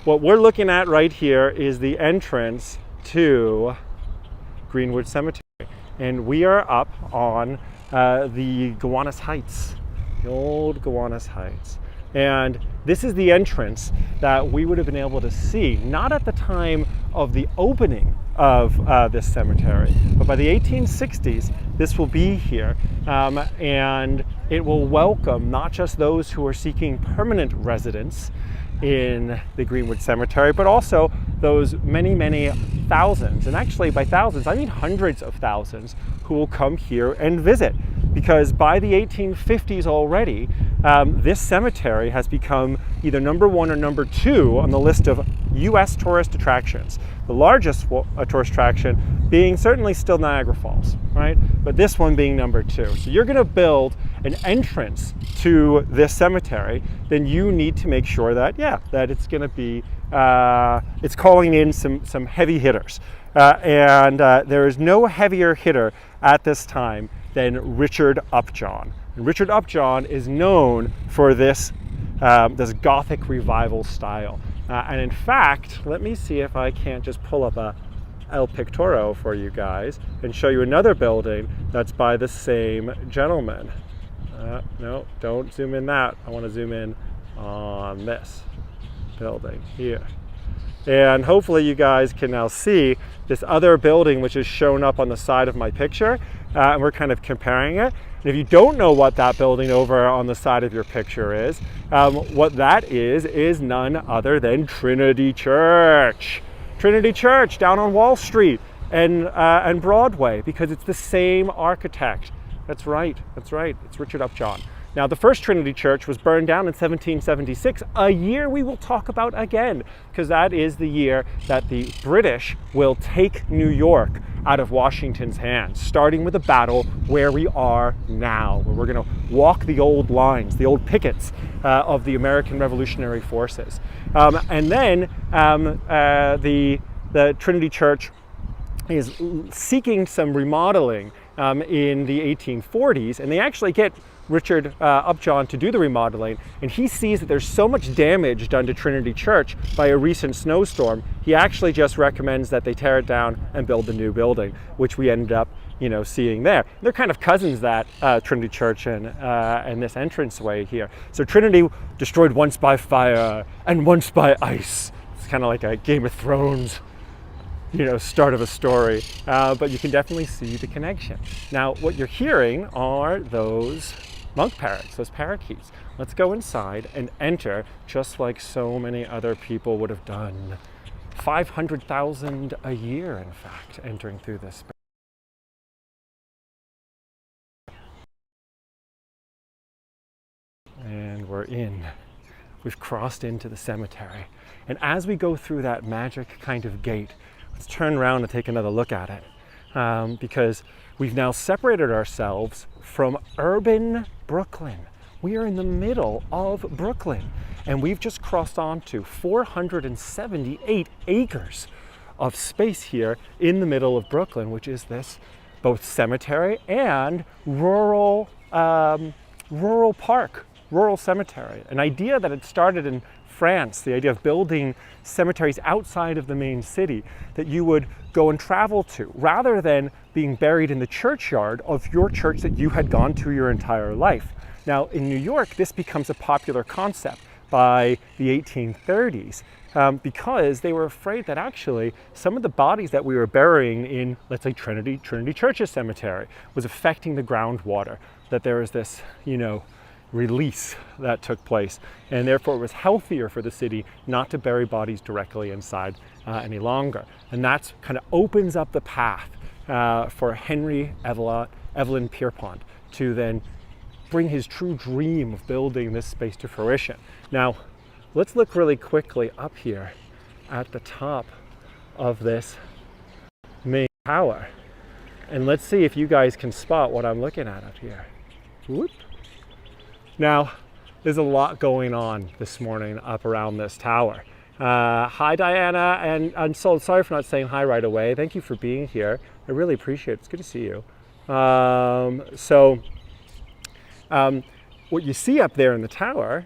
what we're looking at right here is the entrance to Greenwood Cemetery. And we are up on the Gowanus Heights, the old Gowanus Heights. And this is the entrance that we would have been able to see, not at the time of the opening of this cemetery, but by the 1860s, this will be here. And it will welcome not just those who are seeking permanent residence in the Greenwood Cemetery, but also those many, many thousands, and actually by thousands, I mean hundreds of thousands, who will come here and visit. Because by the 1850s already, this cemetery has become either number one or number two on the list of U.S. tourist attractions. The largest tourist attraction being certainly still Niagara Falls, right? But this one being number two. So you're gonna build an entrance to this cemetery, then you need to make sure that, that it's gonna be, it's calling in some heavy hitters. And there is no heavier hitter at this time than Richard Upjohn. And Richard Upjohn is known for this, this Gothic revival style. And in fact, let me see if I can't just pull up a El Pictoro for you guys and show you another building that's by the same gentleman. No, don't zoom in that. I want to zoom in on this building here. And hopefully you guys can now see this other building which is shown up on the side of my picture, and we're kind of comparing it. And if you don't know what that building over on the side of your picture is, what that is none other than Trinity Church. Trinity Church down on Wall Street and Broadway, because it's the same architect. That's right, it's Richard Upjohn. Now, the first Trinity Church was burned down in 1776, a year we will talk about again, because that is the year that the British will take New York out of Washington's hands, starting with a battle where we are now, where we're going to walk the old lines, the old pickets of the American Revolutionary Forces. And then the Trinity Church is seeking some remodeling in the 1840s, and they actually get Richard Upjohn to do the remodeling, and he sees that there's so much damage done to Trinity Church by a recent snowstorm, he actually just recommends that they tear it down and build a new building, which we ended up, seeing there. They're kind of cousins, that Trinity Church and this entranceway here. So Trinity destroyed once by fire and once by ice. It's kind of like a Game of Thrones, start of a story, but you can definitely see the connection. Now, what you're hearing are those monk parrots, those parakeets. Let's go inside and enter just like so many other people would have done. 500,000 a year, in fact, entering through this space. And we're in. We've crossed into the cemetery. And as we go through that magic kind of gate, let's turn around and take another look at it, because we've now separated ourselves from urban Brooklyn. We are in the middle of Brooklyn, and we've just crossed onto 478 acres of space here in the middle of Brooklyn, which is this both cemetery and rural park, rural cemetery. An idea that had started in France, the idea of building cemeteries outside of the main city that you would go and travel to, rather than being buried in the churchyard of your church that you had gone to your entire life. Now, in New York, this becomes a popular concept by the 1830s because they were afraid that actually some of the bodies that we were burying in, let's say, Trinity Church's cemetery was affecting the groundwater, that there was this, release that took place, and therefore it was healthier for the city not to bury bodies directly inside any longer. And that's kind of opens up the path for Henry Evelyn Pierpont to then bring his true dream of building this space to fruition. Now, let's look really quickly up here at the top of this main tower, and let's see if you guys can spot what I'm looking at up here. Whoop. Now, there's a lot going on this morning up around this tower. Hi, Diana, and so sorry for not saying hi right away. Thank you for being here. I really appreciate it. It's good to see you. What you see up there in the tower,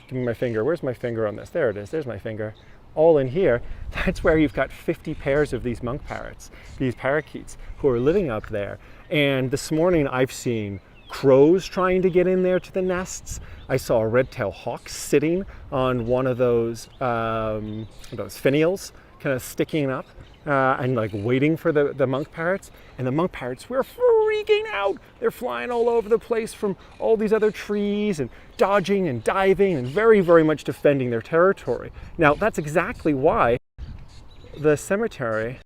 give me my finger. Where's my finger on this? There it is. There's my finger. all in here, that's where you've got 50 pairs of these monk parrots, these parakeets, who are living up there. And this morning I've seen crows trying to get in there to the nests. I saw a red-tailed hawk sitting on one of those finials, kind of sticking up and like waiting for the monk parrots. And the monk parrots were freaking out. They're flying all over the place from all these other trees and dodging and diving and very, very much defending their territory. Now, that's exactly why the cemetery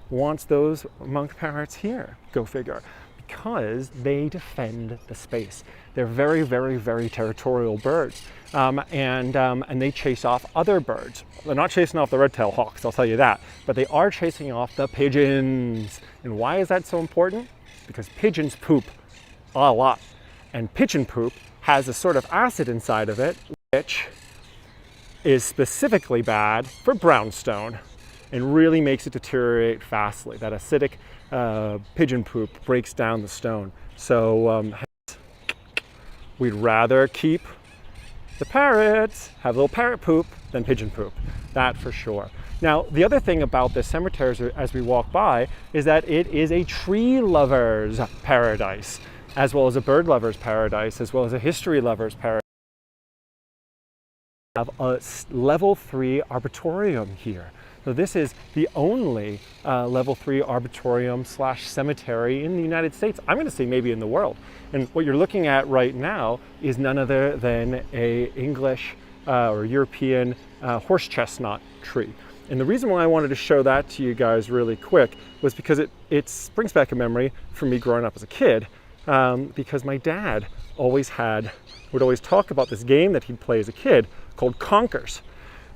wants those monk parrots here, go figure, because they defend the space. They're very, very, very territorial birds, and they chase off other birds. They're not chasing off the red-tailed hawks, I'll tell you that, but they are chasing off the pigeons. And why is that so important? Because pigeons poop a lot, and pigeon poop has a sort of acid inside of it, which is specifically bad for brownstone and really makes it deteriorate fastly. That acidic pigeon poop breaks down the stone. So we'd rather keep the parrots, have a little parrot poop, than pigeon poop, that for sure. Now, the other thing about this cemetery as we walk by is that it is a tree lover's paradise, as well as a bird lover's paradise, as well as a history lover's paradise. We have a level 3 arboretum here. So this is the only level 3 arboretum / cemetery in the United States. I'm going to say maybe in the world. And what you're looking at right now is none other than a English or European horse chestnut tree. And the reason why I wanted to show that to you guys really quick was because it brings back a memory for me growing up as a kid, because my dad would always talk about this game that he'd play as a kid called Conkers.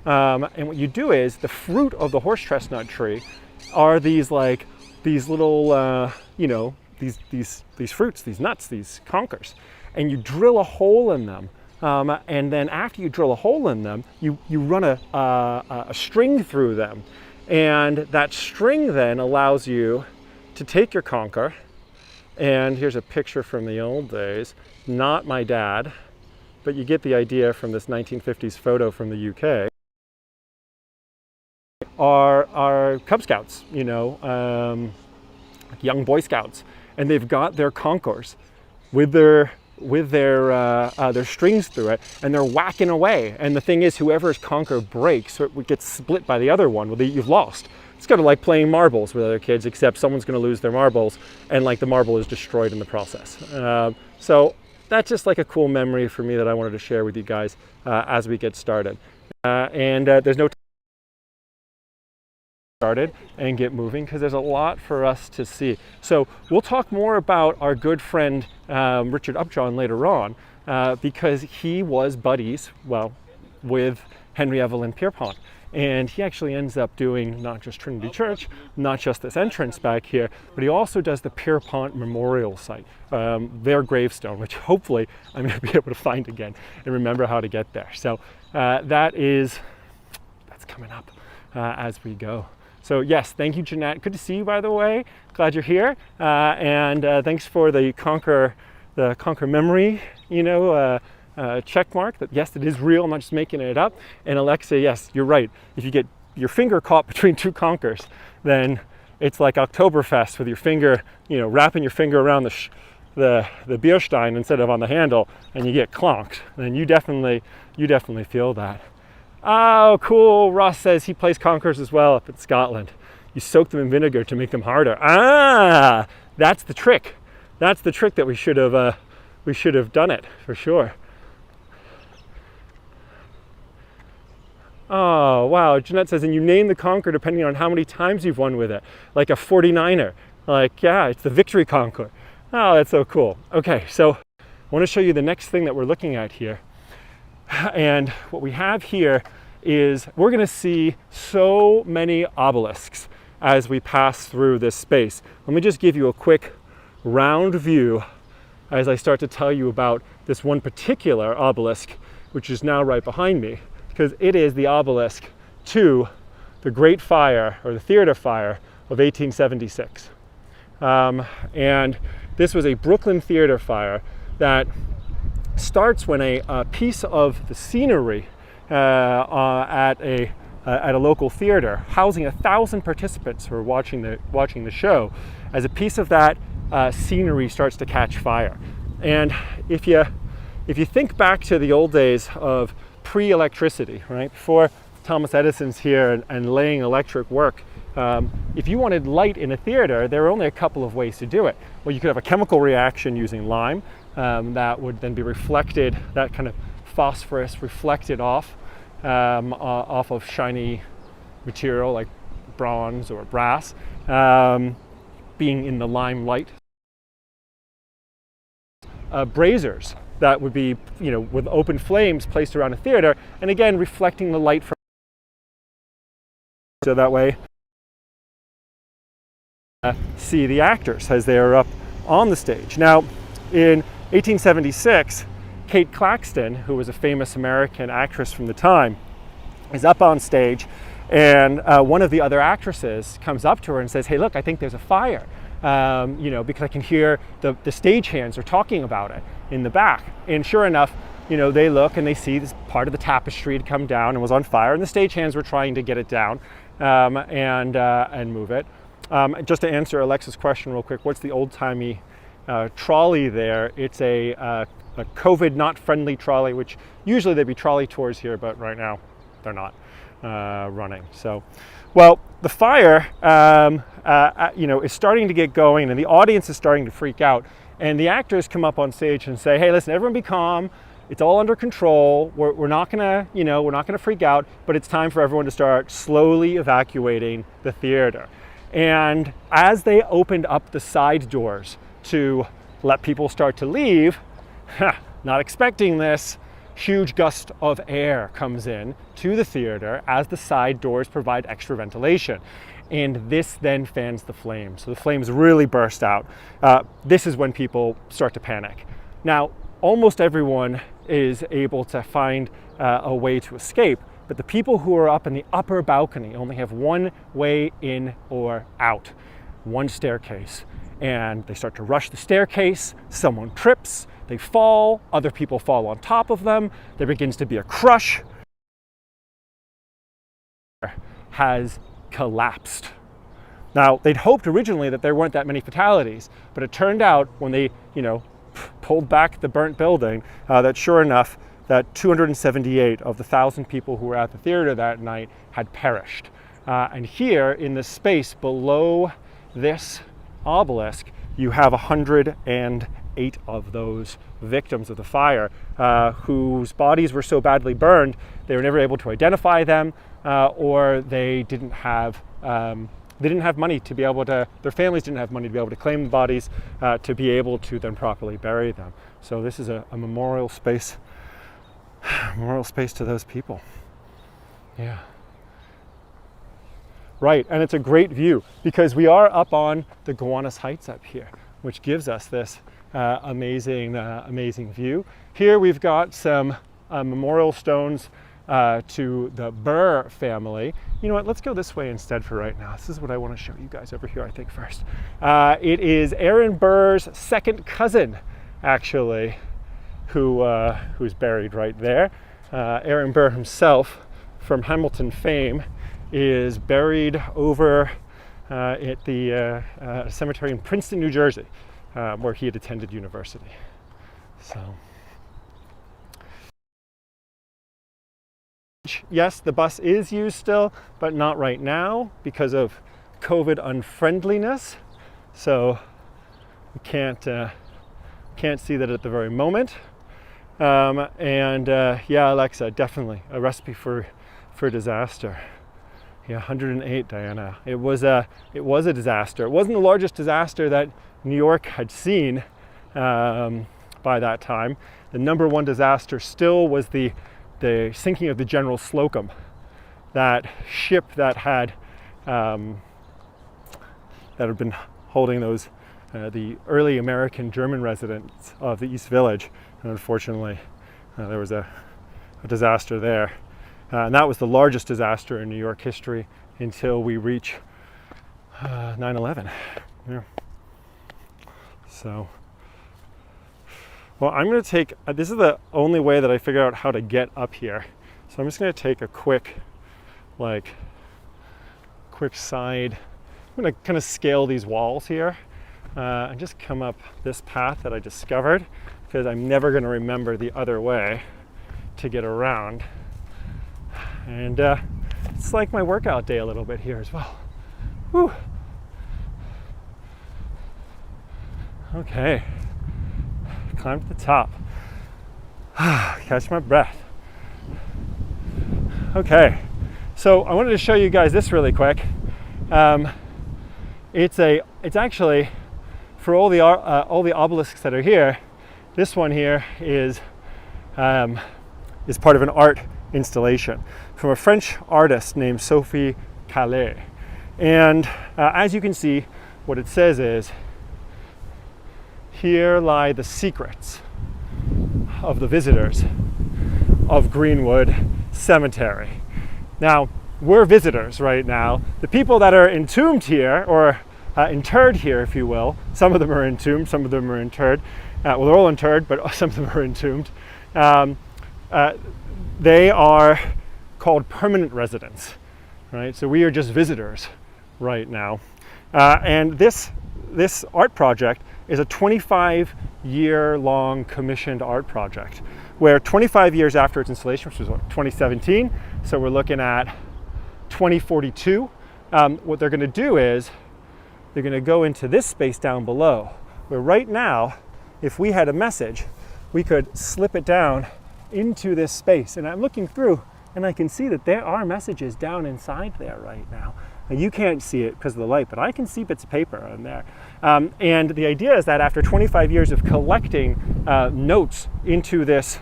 And what you do is the fruit of the horse chestnut tree are these little, these fruits, these nuts, these conkers, and you drill a hole in them. And then after you drill a hole in them, you run a string through them. And that string then allows you to take your conker, and here's a picture from the old days, not my dad, but you get the idea from this 1950s photo from the UK. Are Cub Scouts, young Boy Scouts, and they've got their conkers with their strings through it, and they're whacking away. And the thing is, whoever's conker breaks, so it gets split by the other one. Well, you've lost. It's kind of like playing marbles with other kids, except someone's going to lose their marbles, and the marble is destroyed in the process. So that's just like a cool memory for me that I wanted to share with you guys as we get started. There's no started and get moving, because there's a lot for us to see. So we'll talk more about our good friend Richard Upjohn later on, because he was buddies, with Henry Evelyn Pierpont. And he actually ends up doing not just Trinity Church, not just this entrance back here, but he also does the Pierpont Memorial Site, their gravestone, which hopefully I'm going to be able to find again and remember how to get there. So that's coming up as we go. So yes, thank you, Jeanette. Good to see you, by the way. Glad you're here. And thanks for the Conquer memory, check mark. That yes, it is real. I'm not just making it up. And Alexa, yes, you're right. If you get your finger caught between two conkers, then it's like Oktoberfest with your finger, wrapping your finger around the Bierstein instead of on the handle, and you get clonked. And you definitely feel that. Oh, cool. Ross says he plays conkers as well up in Scotland. You soak them in vinegar to make them harder. Ah, that's the trick. That's the trick that we should have done it for sure. Oh, wow. Jeanette says, and you name the conker depending on how many times you've won with it. Like a 49er. Yeah, it's the victory conker. Oh, that's so cool. Okay, so I want to show you the next thing that we're looking at here. And what we have here is we're going to see so many obelisks as we pass through this space. Let me just give you a quick round view as I start to tell you about this one particular obelisk, which is now right behind me, because it is the obelisk to the Great Fire, or the Theater Fire, of 1876. And this was a Brooklyn theater fire that starts when a piece of the scenery at a at a local theater, housing 1,000 participants who are watching the show, as a piece of that scenery starts to catch fire. And if you think back to the old days of pre-electricity, right, before Thomas Edison's here and laying electric work, if you wanted light in a theater, there were only a couple of ways to do it. Well, you could have a chemical reaction using lime that would then be reflected, that kind of phosphorus reflected off of shiny material like bronze or brass, being in the lime light. Braziers that would be, with open flames placed around a theater, and again reflecting the light from, so that way see the actors as they are up on the stage. Now, in 1876, Kate Claxton, who was a famous American actress from the time, is up on stage, and one of the other actresses comes up to her and says, "Hey, look, I think there's a fire." Because I can hear the stagehands are talking about it in the back. And sure enough, they look and they see this part of the tapestry had come down and was on fire, and the stagehands were trying to get it down and move it. Just to answer Alexa's question real quick, what's the old-timey trolley there? It's a COVID not friendly trolley, which usually there'd be trolley tours here, but right now they're not running. So, well, the fire is starting to get going, and the audience is starting to freak out, and the actors come up on stage and say, "Hey, listen, everyone be calm. It's all under control. We're not gonna freak out, but it's time for everyone to start slowly evacuating the theater." And as they opened up the side doors to let people start to leave, not expecting this, huge gust of air comes in to the theater as the side doors provide extra ventilation. And this then fans the flames. So the flames really burst out. This is when people start to panic. Now, almost everyone is able to find a way to escape, but the people who are up in the upper balcony only have one way in or out, one staircase. And they start to rush the staircase, someone trips, they fall, other people fall on top of them, there begins to be a crush. Has collapsed. Now, they'd hoped originally that there weren't that many fatalities, but it turned out when they, pulled back the burnt building, that sure enough, that 278 of the 1,000 people who were at the theater that night had perished. And here in the space below this obelisk, you have 108 of those victims of the fire whose bodies were so badly burned they were never able to identify them, or they didn't have money to be able to, their families didn't have money to be able to claim the bodies to be able to then properly bury them. So this is a memorial space to those people. Yeah. Right, and it's a great view because we are up on the Gowanus Heights up here, which gives us this amazing view. Here we've got some memorial stones to the Burr family. You know what, let's go this way instead for right now. This is what I want to show you guys over here, I think, first. It is Aaron Burr's second cousin, actually, who's buried right there. Aaron Burr himself, from Hamilton fame, is buried over at the cemetery in Princeton, New Jersey, where he had attended university. So, yes, the bus is used still, but not right now because of COVID unfriendliness. So we can't see that at the very moment. Yeah, Alexa, definitely a recipe for disaster. Yeah, 108, Diana. It was a disaster. It wasn't the largest disaster that New York had seen by that time. The number one disaster still was the sinking of the General Slocum, that ship that had been holding those the early American German residents of the East Village, and unfortunately there was a disaster there. And that was the largest disaster in New York history until we reach 9/11. Yeah. So, well, I'm going to take, this is the only way that I figured out how to get up here. So I'm just going to take a quick like quick side. I'm going to kind of scale these walls here and just come up this path that I discovered, because I'm never going to remember the other way to get around. And it's like my workout day a little bit here as well. Whew. Okay, climb to the top. Catch my breath. Okay, so I wanted to show you guys this really quick. It's actually, for all the obelisks that are here, this one here is part of an art installation from a French artist named Sophie Calais. And as you can see, what it says is, here lie the secrets of the visitors of Greenwood Cemetery. Now, we're visitors right now. The people that are entombed here, or interred here, if you will, some of them are entombed, some of them are interred. Well, they're all interred, but some of them are entombed. They are called permanent residents, right? So we are just visitors right now. And this art project is a 25-year-long commissioned art project, where 25 years after its installation, which was 2017, so we're looking at 2042, what they're going to do is they're going to go into this space down below, where right now, if we had a message, we could slip it down into this space. And I'm looking through, and I can see that there are messages down inside there right now. And you can't see it because of the light, but I can see bits of paper on there. And the idea is that after 25 years of collecting notes into this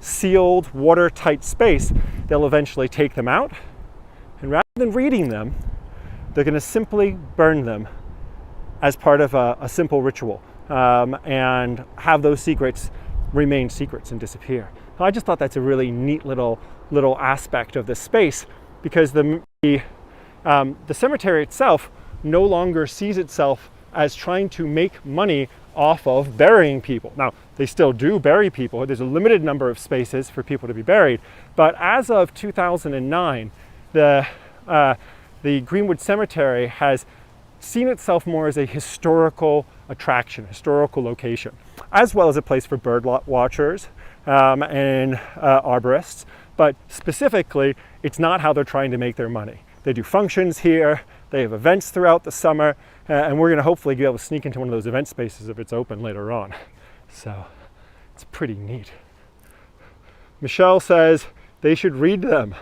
sealed, watertight space, they'll eventually take them out. And rather than reading them, they're going to simply burn them as part of a simple ritual, and have those secrets remain secrets and disappear. So I just thought that's a really neat little aspect of this space, because the cemetery itself no longer sees itself as trying to make money off of burying people. Now, they still do bury people. There's a limited number of spaces for people to be buried. But as of 2009, the Greenwood Cemetery has seen itself more as a historical attraction, historical location, as well as a place for bird watchers and arborists. But specifically, it's not how they're trying to make their money. They do functions here, they have events throughout the summer, and we're going to hopefully be able to sneak into one of those event spaces if it's open later on. So it's pretty neat. Michelle says they should read them.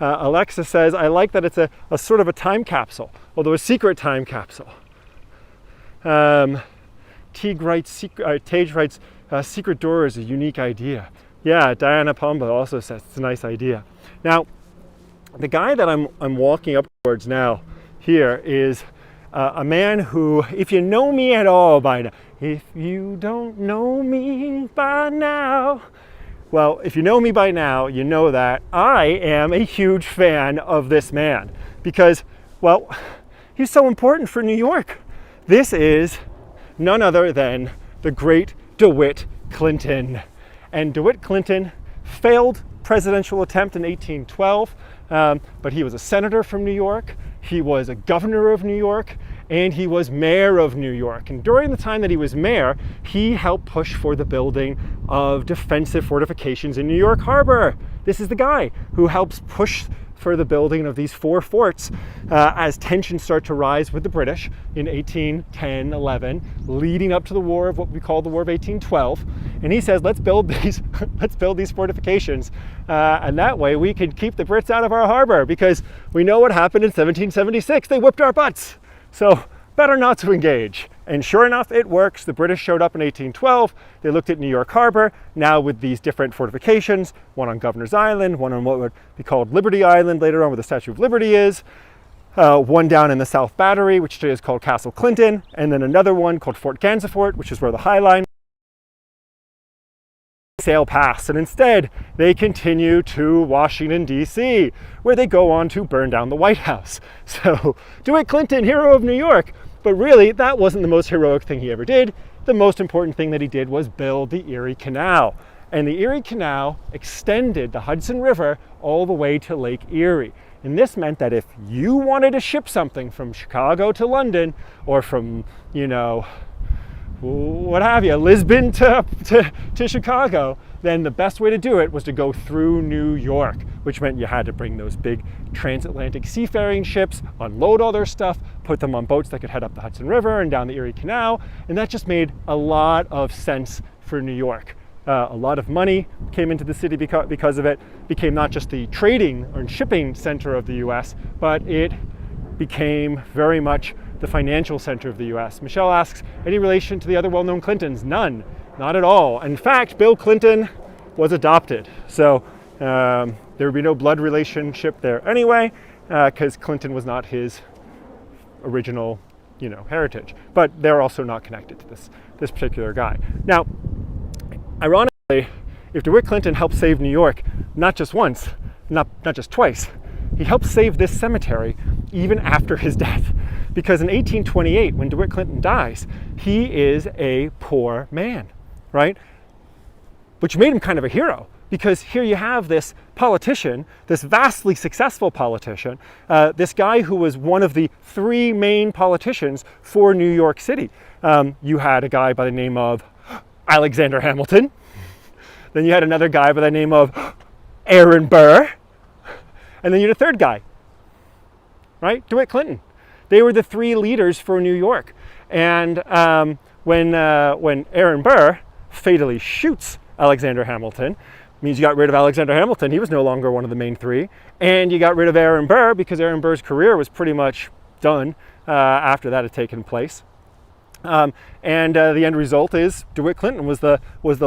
Alexa says, I like that it's a sort of a time capsule, although a secret time capsule. Tage writes, secret door is a unique idea. Yeah, Diana Pomba also says it's a nice idea. Now, the guy that I'm walking up towards now here is a man who, if you know me at all by now, if you don't know me by now, well, if you know me by now, you know that I am a huge fan of this man because, well, he's so important for New York. This is none other than the great DeWitt Clinton. And DeWitt Clinton failed presidential attempt in 1812, but he was a senator from New York, he was a governor of New York, and he was mayor of New York. And during the time that he was mayor, he helped push for the building of defensive fortifications in New York Harbor. This is the guy who helps push for the building of these 4 forts as tensions start to rise with the British in 1810-11, leading up to the war of what we call the War of 1812. And he says, let's build these fortifications, and that way we can keep the Brits out of our harbor, because we know what happened in 1776. They whipped our butts. So better not to engage. And sure enough, it works. The British showed up in 1812. They looked at New York Harbor, now with these different fortifications, one on Governor's Island, one on what would be called Liberty Island, later on where the Statue of Liberty is, one down in the South Battery, which today is called Castle Clinton, and then another one called Fort Gansevoort, which is where the High Line sail past. And instead, they continue to Washington, D.C., where they go on to burn down the White House. So, DeWitt Clinton, hero of New York. But really, that wasn't the most heroic thing he ever did. The most important thing that he did was build the Erie Canal. And the Erie Canal extended the Hudson River all the way to Lake Erie. And this meant that if you wanted to ship something from Chicago to London, or from, you know, what have you, Lisbon to Chicago, then the best way to do it was to go through New York, which meant you had to bring those big transatlantic seafaring ships, unload all their stuff, put them on boats that could head up the Hudson River and down the Erie Canal, and that just made a lot of sense for New York. A lot of money came into the city because of it. Became not just the trading or shipping center of the US, but it became very much the financial center of the US. Michelle asks, any relation to the other well-known Clintons? None, not at all. In fact, Bill Clinton was adopted. So there would be no blood relationship there anyway, because Clinton was not his original, you know, heritage. But they're also not connected to this particular guy. Now, ironically, if DeWitt Clinton helped save New York, not just once, not just twice, he helped save this cemetery even after his death. Because in 1828, when DeWitt Clinton dies, he is a poor man, right? Which made him kind of a hero, because here you have this politician, this vastly successful politician, this guy who was one of the three main politicians for New York City. You had a guy by the name of Alexander Hamilton. Then you had another guy by the name of Aaron Burr. And then you had a third guy, right? DeWitt Clinton. They were the three leaders for New York. And when Aaron Burr fatally shoots Alexander Hamilton, means you got rid of Alexander Hamilton. He was no longer one of the main three. And you got rid of Aaron Burr because Aaron Burr's career was pretty much done after that had taken place. The end result is DeWitt Clinton was the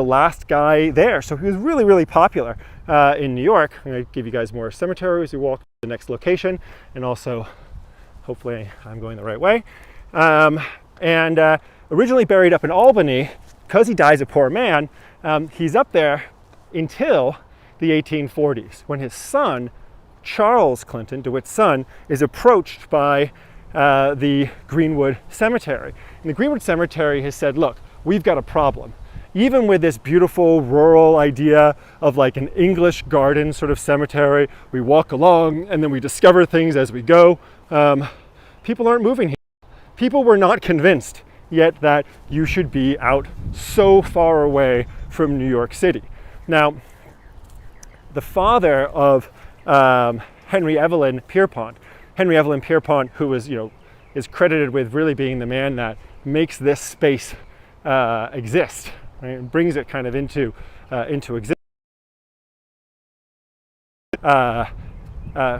last guy there. So he was really, really popular in New York. I'm going to give you guys more cemeteries. We walk to the next location, and also, hopefully, I'm going the right way. Originally buried up in Albany, because he dies a poor man, he's up there until the 1840s, when his son, Charles Clinton, DeWitt's son, is approached by the Greenwood Cemetery. And the Greenwood Cemetery has said, look, we've got a problem. Even with this beautiful rural idea of like an English garden sort of cemetery, we walk along and then we discover things as we go. People aren't moving here. People were not convinced yet that you should be out so far away from New York City. Now, the father of Henry Evelyn Pierpont, who was, is credited with really being the man that makes this space exist, right? And brings it kind of into existence.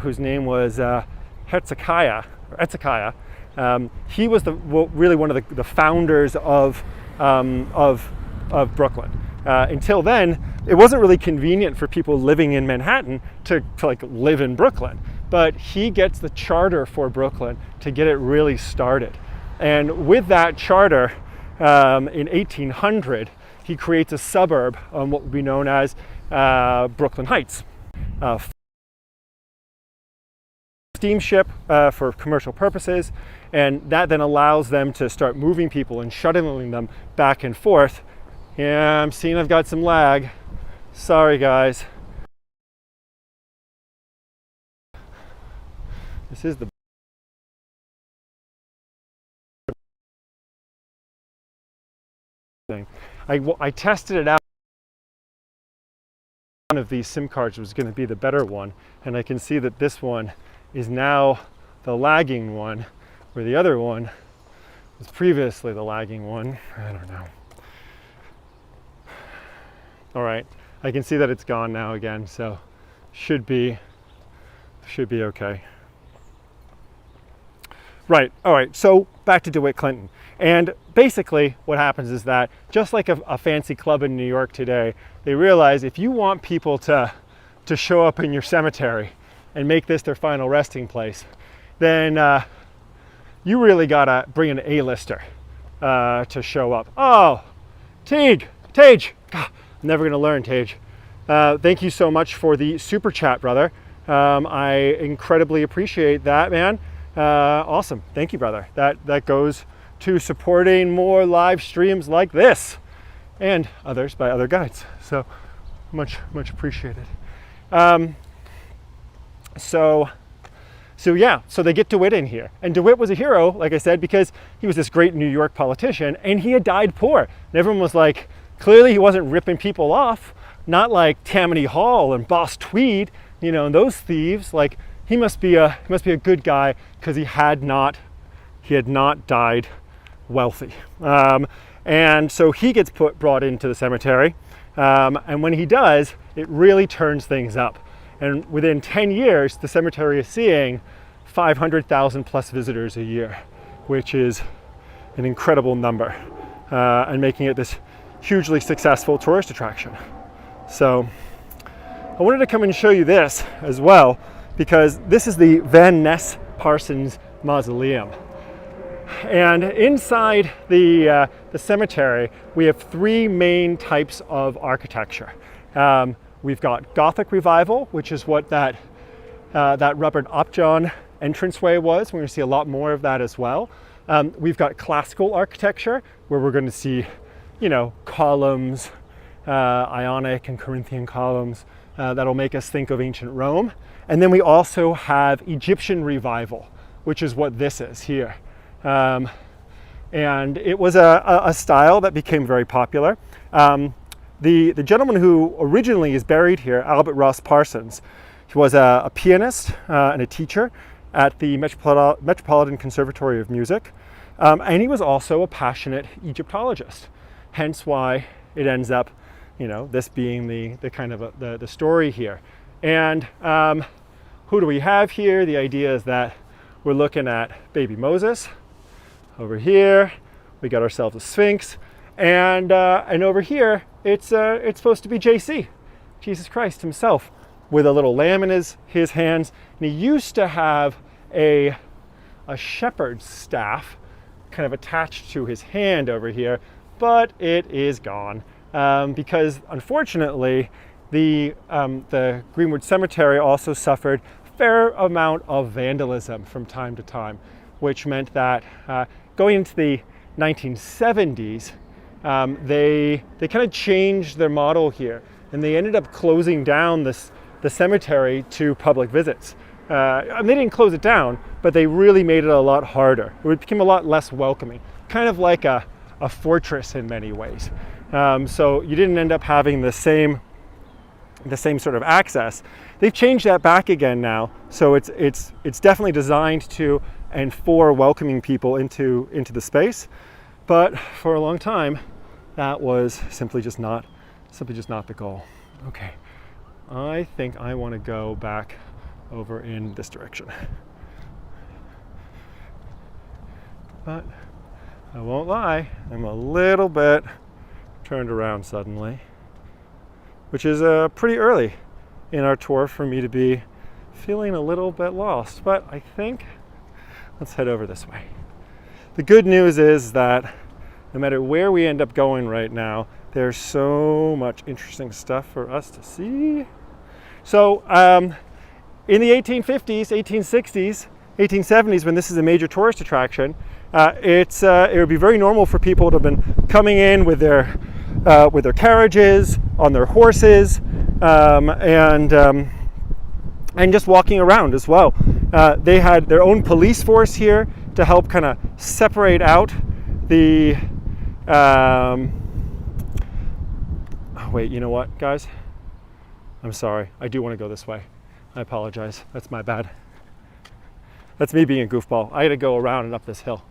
Whose name was Hezekiah. He was really one of the founders of Brooklyn. Until then, it wasn't really convenient for people living in Manhattan to like live in Brooklyn. But he gets the charter for Brooklyn to get it really started. And with that charter, in 1800, he creates a suburb on what would be known as Brooklyn Heights. Steamship for commercial purposes, and that then allows them to start moving people and shuttling them back and forth. Yeah, I'm seeing I've got some lag. Sorry, guys. This is the thing. I tested it out. One of these SIM cards was going to be the better one, and I can see that this one is now the lagging one, where the other one was previously the lagging one. I don't know. All right, I can see that it's gone now again, so should be okay. Right, all right, so back to DeWitt Clinton. And basically what happens is that just like a fancy club in New York today, they realize if you want people to show up in your cemetery and make this their final resting place, then you really gotta bring an A-lister to show up. Oh, Tage, God, I'm never gonna learn, Tage. Thank you so much for the super chat, brother. I incredibly appreciate that, man. Awesome, thank you, brother. That goes to supporting more live streams like this and others by other guides. So much appreciated. So So yeah, so they get DeWitt in here. And DeWitt was a hero, like I said, because he was this great New York politician and he had died poor. And everyone was like, clearly he wasn't ripping people off, not like Tammany Hall and Boss Tweed, you know, and those thieves. Like he must be a good guy because he had not died wealthy. And so he gets brought into the cemetery. And when he does, it really turns things up. And within 10 years, the cemetery is seeing 500,000 plus visitors a year, which is an incredible number, and making it this hugely successful tourist attraction. So I wanted to come and show you this as well, because this is the Van Ness Parsons Mausoleum. And inside the cemetery, we have three main types of architecture. We've got Gothic Revival, which is what that Robert Upjohn entranceway was. We're going to see a lot more of that as well. We've got Classical architecture, where we're going to see, you know, columns, Ionic and Corinthian columns, that'll make us think of ancient Rome. And then we also have Egyptian Revival, which is what this is here. And it was a style that became very popular. The gentleman who originally is buried here, Albert Ross Parsons, he was a pianist and a teacher at the Metropolitan Conservatory of Music. And he was also a passionate Egyptologist, hence why it ends up, you know, this being the kind of the story here. And who do we have here? The idea is that we're looking at baby Moses. Over here, we got ourselves a Sphinx. And over here, it's supposed to be JC, Jesus Christ himself, with a little lamb in his hands. And he used to have a shepherd's staff kind of attached to his hand over here, but it is gone because unfortunately the Greenwood Cemetery also suffered a fair amount of vandalism from time to time, which meant that going into the 1970s, they kind of changed their model here, and they ended up closing down the cemetery to public visits. They didn't close it down, but they really made it a lot harder. It became a lot less welcoming, kind of like a fortress in many ways. So you didn't end up having the same sort of access. They've changed that back again now, so it's definitely designed to and for welcoming people into the space. But for a long time, that was simply just not the goal. Okay, I think I want to go back over in this direction. But I won't lie, I'm a little bit turned around suddenly, which is pretty early in our tour for me to be feeling a little bit lost. But I think let's head over this way. The good news is that no matter where we end up going right now, there's so much interesting stuff for us to see. So in the 1850s, 1860s, 1870s, when this is a major tourist attraction, it would be very normal for people to have been coming in with their carriages, on their horses, and just walking around as well. They had their own police force here to help kind of separate out the wait, you know what, guys? I'm sorry. I do want to go this way. I apologize. That's my bad. That's me being a goofball. I had to go around and up this hill.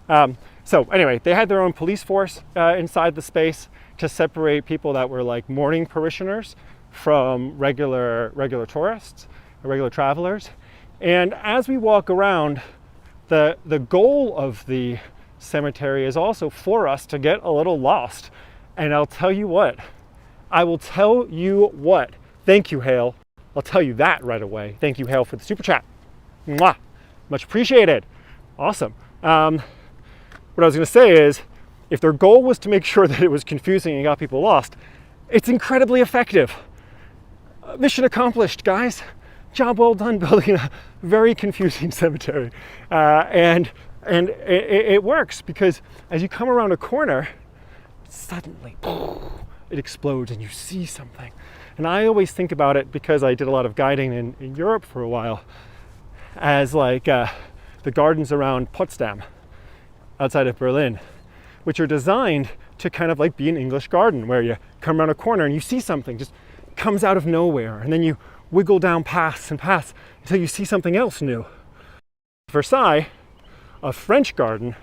So anyway, they had their own police force inside the space to separate people that were like mourning parishioners from regular tourists, regular travelers. And as we walk around, the goal of the cemetery is also for us to get a little lost. And I'll tell you what, I will tell you what. Thank you, Hale. I'll tell you that right away. Thank you, Hale, for the super chat. Mwah! Much appreciated. Awesome. What I was going to say is, if their goal was to make sure that it was confusing and got people lost, it's incredibly effective. Mission accomplished, guys. Job well done building a very confusing cemetery. And it works, because as you come around a corner, suddenly it explodes and you see something. And I always think about it, because I did a lot of guiding in Europe for a while. as like the gardens around Potsdam, outside of Berlin, which are designed to kind of like be an English garden, where you come around a corner and you see something just comes out of nowhere, and then you wiggle down past and past until you see something else new. Versailles, a French garden,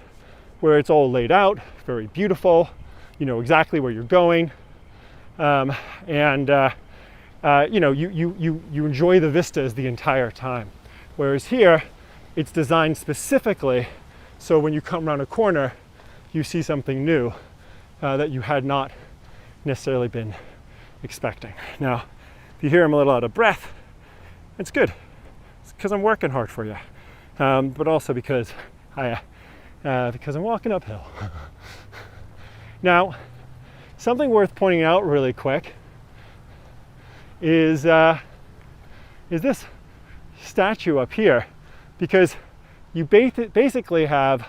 where it's all laid out, very beautiful, you know exactly where you're going, you know, you enjoy the vistas the entire time. Whereas here, it's designed specifically so when you come around a corner, you see something new that you had not necessarily been expecting. Now, if you hear I'm a little out of breath, it's good. It's because I'm working hard for you, but also because I'm walking uphill. Now, something worth pointing out really quick is this statue up here, because you basically have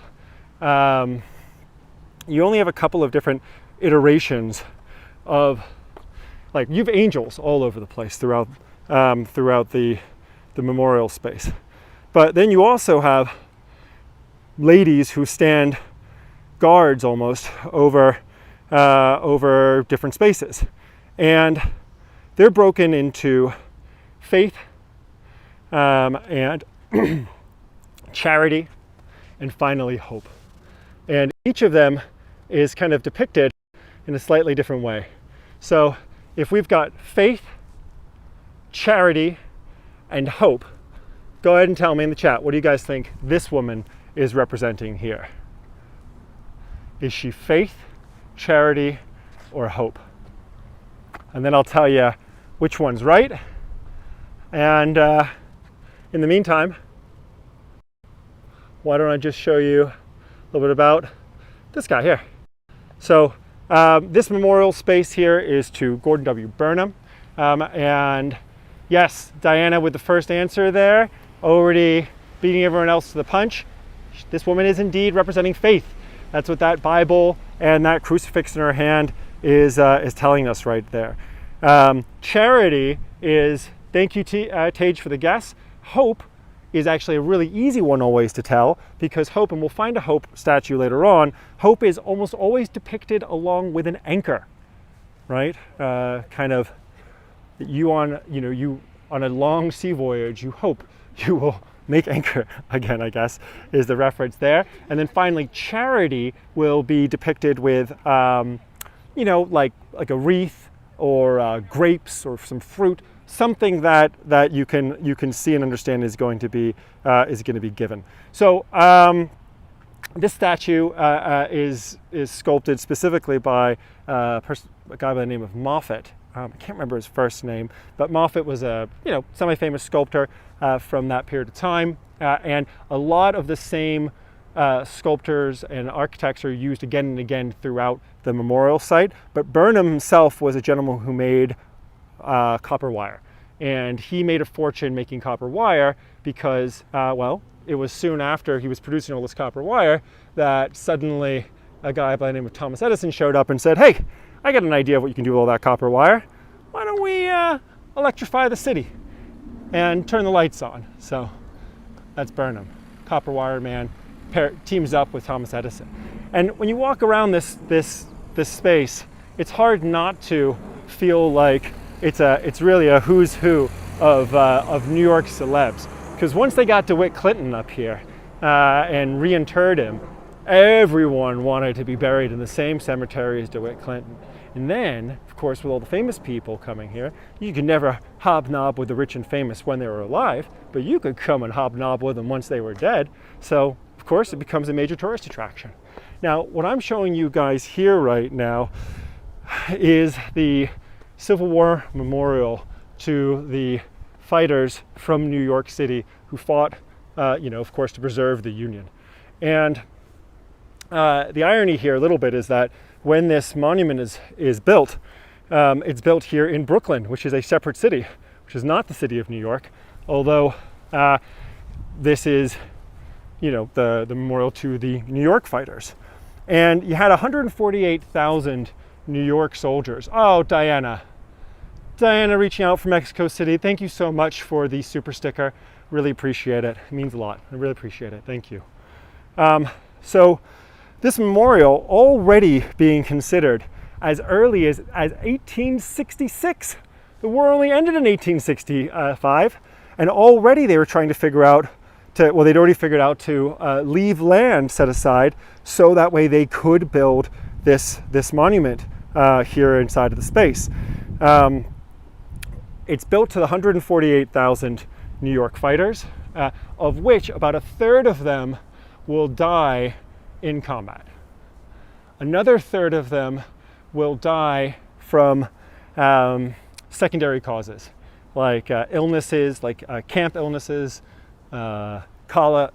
you only have a couple of different iterations of, like, you have angels all over the place throughout the memorial space, but then you also have ladies who stand guards almost over different spaces, and they're broken into faith and charity, and finally hope. And each of them is kind of depicted in a slightly different way. So if we've got faith, charity, and hope, go ahead and tell me in the chat, what do you guys think this woman is representing here? Is she faith, charity, or hope? And then I'll tell you which one's right. And in the meantime, why don't I just show you a little bit about this guy here. So this memorial space here is to Gordon W. Burnham. And yes, Diana with the first answer there, already beating everyone else to the punch. This woman is indeed representing faith. That's what that Bible and that crucifix in her hand is telling us right there. Charity is, thank you Tage for the guess. Hope is actually a really easy one always to tell, because hope, and we'll find a hope statue later on, hope is almost always depicted along with an anchor, right? Kind of you on a long sea voyage, you hope you will make anchor again, I guess, is the reference there. And then finally, charity will be depicted with, like a wreath or grapes or some fruit, something that you can see and understand is going to be given. So this statue is sculpted specifically by a guy by the name of Moffat. I can't remember his first name, but Moffat was a semi-famous sculptor from that period of time, and a lot of the same sculptors and architects are used again and again throughout the memorial site. But Burnham himself was a gentleman who made copper wire, and he made a fortune making copper wire because, it was soon after he was producing all this copper wire that suddenly a guy by the name of Thomas Edison showed up and said, "Hey, I got an idea of what you can do with all that copper wire. Why don't we electrify the city and turn the lights on?" So that's Burnham, copper wire man, teams up with Thomas Edison. And when you walk around this space, it's hard not to feel like it's really a who's who of New York celebs. Because once they got DeWitt Clinton up here and reinterred him, everyone wanted to be buried in the same cemetery as DeWitt Clinton. And then, of course, with all the famous people coming here, you could never hobnob with the rich and famous when they were alive, but you could come and hobnob with them once they were dead. So, of course, it becomes a major tourist attraction. Now, what I'm showing you guys here right now is the Civil War memorial to the fighters from New York City who fought, of course, to preserve the Union. And the irony here a little bit is that when this monument is built, it's built here in Brooklyn, which is a separate city, which is not the city of New York, although this is, the memorial to the New York fighters. And you had 148,000 New York soldiers. Oh, Diana reaching out from Mexico City, thank you so much for the super sticker. Really appreciate it. It means a lot. I really appreciate it. Thank you. So this memorial already being considered as early as 1866. The war only ended in 1865, and already they were trying to figure out they'd already figured out to leave land set aside so that way they could build this monument here inside of the space. It's built to the 148,000 New York fighters, of which about a third of them will die in combat. Another third of them will die from secondary causes, like illnesses, like camp illnesses, cholera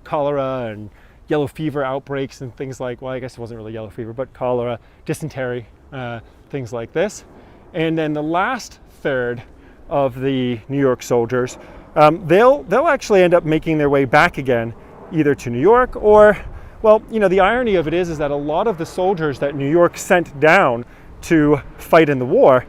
and yellow fever outbreaks and things like, well, I guess it wasn't really yellow fever, but cholera, dysentery, things like this. And then the last third of the New York soldiers, they'll actually end up making their way back again, either to New York or, well, you know, the irony of it is that a lot of the soldiers that New York sent down to fight in the war,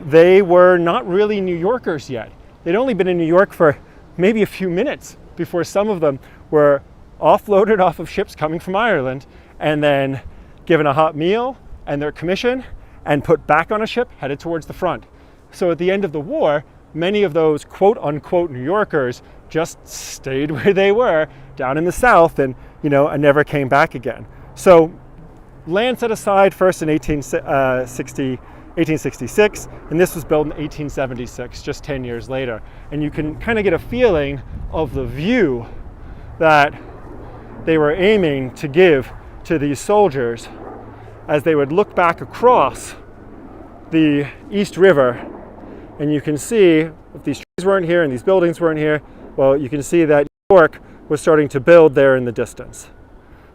they were not really New Yorkers yet. They'd only been in New York for maybe a few minutes before some of them were offloaded off of ships coming from Ireland and then given a hot meal and their commission and put back on a ship headed towards the front. So at the end of the war, many of those quote unquote New Yorkers just stayed where they were down in the South and never came back again. So land set aside first in 1866, and this was built in 1876, just 10 years later. And you can kind of get a feeling of the view that they were aiming to give to these soldiers as they would look back across the East River. And you can see, if these trees weren't here and these buildings weren't here, well, you can see that New York was starting to build there in the distance.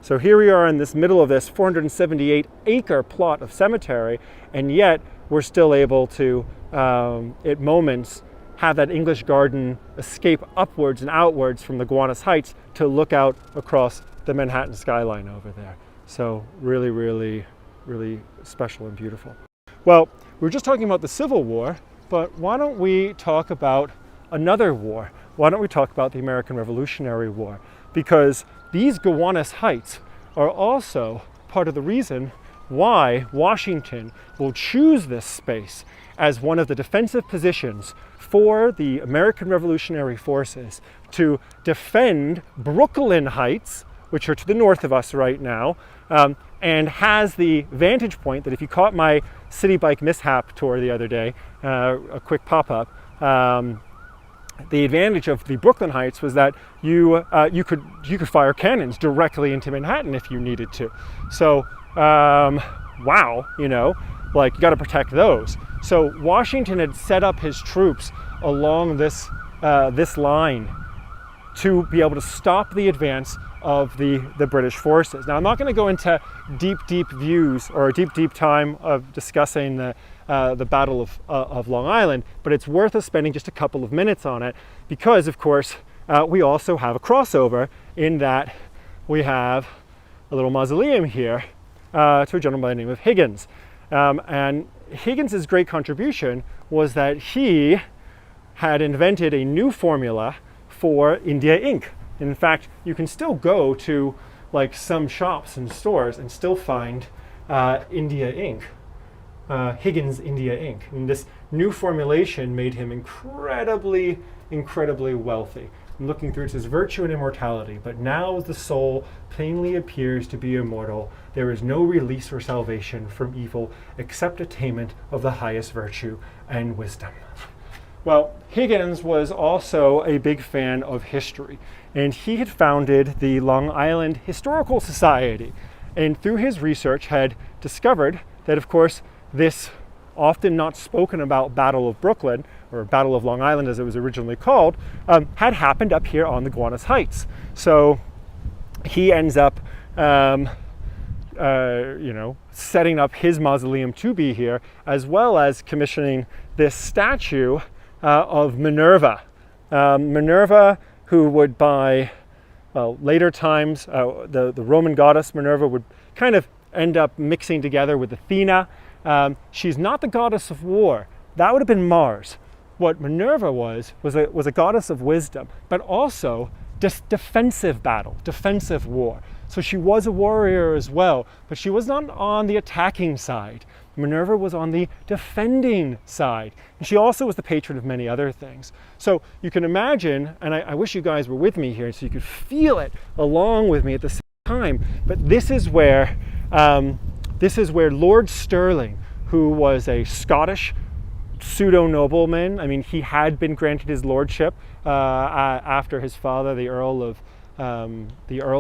So here we are in this middle of this 478-acre plot of cemetery, and yet we're still able to, at moments, have that English garden escape upwards and outwards from the Gowanus Heights to look out across the Manhattan skyline over there. So really, really, really special and beautiful. Well, we were just talking about the Civil War, but why don't we talk about another war? Why don't we talk about the American Revolutionary War? Because these Gowanus Heights are also part of the reason why Washington will choose this space as one of the defensive positions for the American Revolutionary forces to defend Brooklyn Heights, which are to the north of us right now, and has the vantage point that if you caught my city bike mishap tour the other day, a quick pop-up, the advantage of the Brooklyn Heights was that you could fire cannons directly into Manhattan if you needed to. So wow, you got to protect those. So Washington had set up his troops along this line to be able to stop the advance of the British forces. Now, I'm not going to go into deep views or a deep time of discussing the Battle of Long Island, but it's worth us spending just a couple of minutes on it because, of course, we also have a crossover in that we have a little mausoleum here to a gentleman by the name of Higgins. And Higgins' great contribution was that he had invented a new formula for India ink. In fact, you can still go to like some shops and stores and still find India ink, Higgins India ink. And this new formulation made him incredibly wealthy. I'm looking through, it says virtue and immortality, but now the soul plainly appears to be immortal. There is no release or salvation from evil except attainment of the highest virtue and wisdom. Well, Higgins was also a big fan of history, and he had founded the Long Island Historical Society, and through his research had discovered that, of course, this often not spoken about Battle of Brooklyn, or Battle of Long Island as it was originally called, had happened up here on the Gowanus Heights. So he ends up setting up his mausoleum to be here, as well as commissioning this statue of Minerva. Minerva, who would by later times, the Roman goddess Minerva would kind of end up mixing together with Athena. She's not the goddess of war. That would have been Mars. what Minerva was a goddess of wisdom, but also defensive battle, defensive war. So she was a warrior as well, but she was not on the attacking side. Minerva was on the defending side. And she also was the patron of many other things. So you can imagine, and I wish you guys were with me here so you could feel it along with me at the same time, but this is where Lord Stirling, who was a Scottish pseudo-nobleman, I mean, he had been granted his lordship after his father, the Earl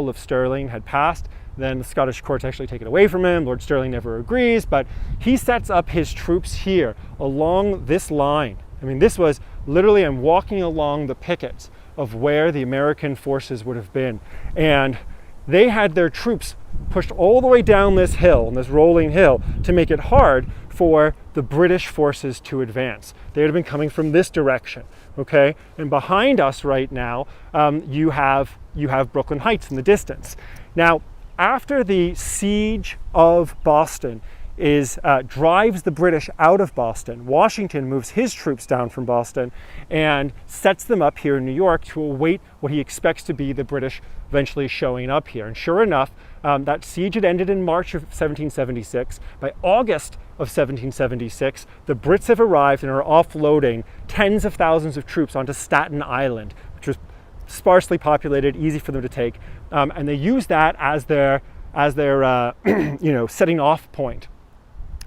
of Stirling, had passed. Then the Scottish courts actually take it away from him. Lord Stirling never agrees, but he sets up his troops here along this line. I mean, this was literally, I'm walking along the pickets of where the American forces would have been. And they had their troops pushed all the way down this hill, this rolling hill, to make it hard for the British forces to advance. They would have been coming from this direction, okay? And behind us right now, you have Brooklyn Heights in the distance. Now, after the siege of Boston drives the British out of Boston, Washington moves his troops down from Boston and sets them up here in New York to await what he expects to be the British eventually showing up here. And sure enough, that siege had ended in March of 1776. By August of 1776, the Brits have arrived and are offloading tens of thousands of troops onto Staten Island, which was sparsely populated, easy for them to take, and they use that as their setting off point.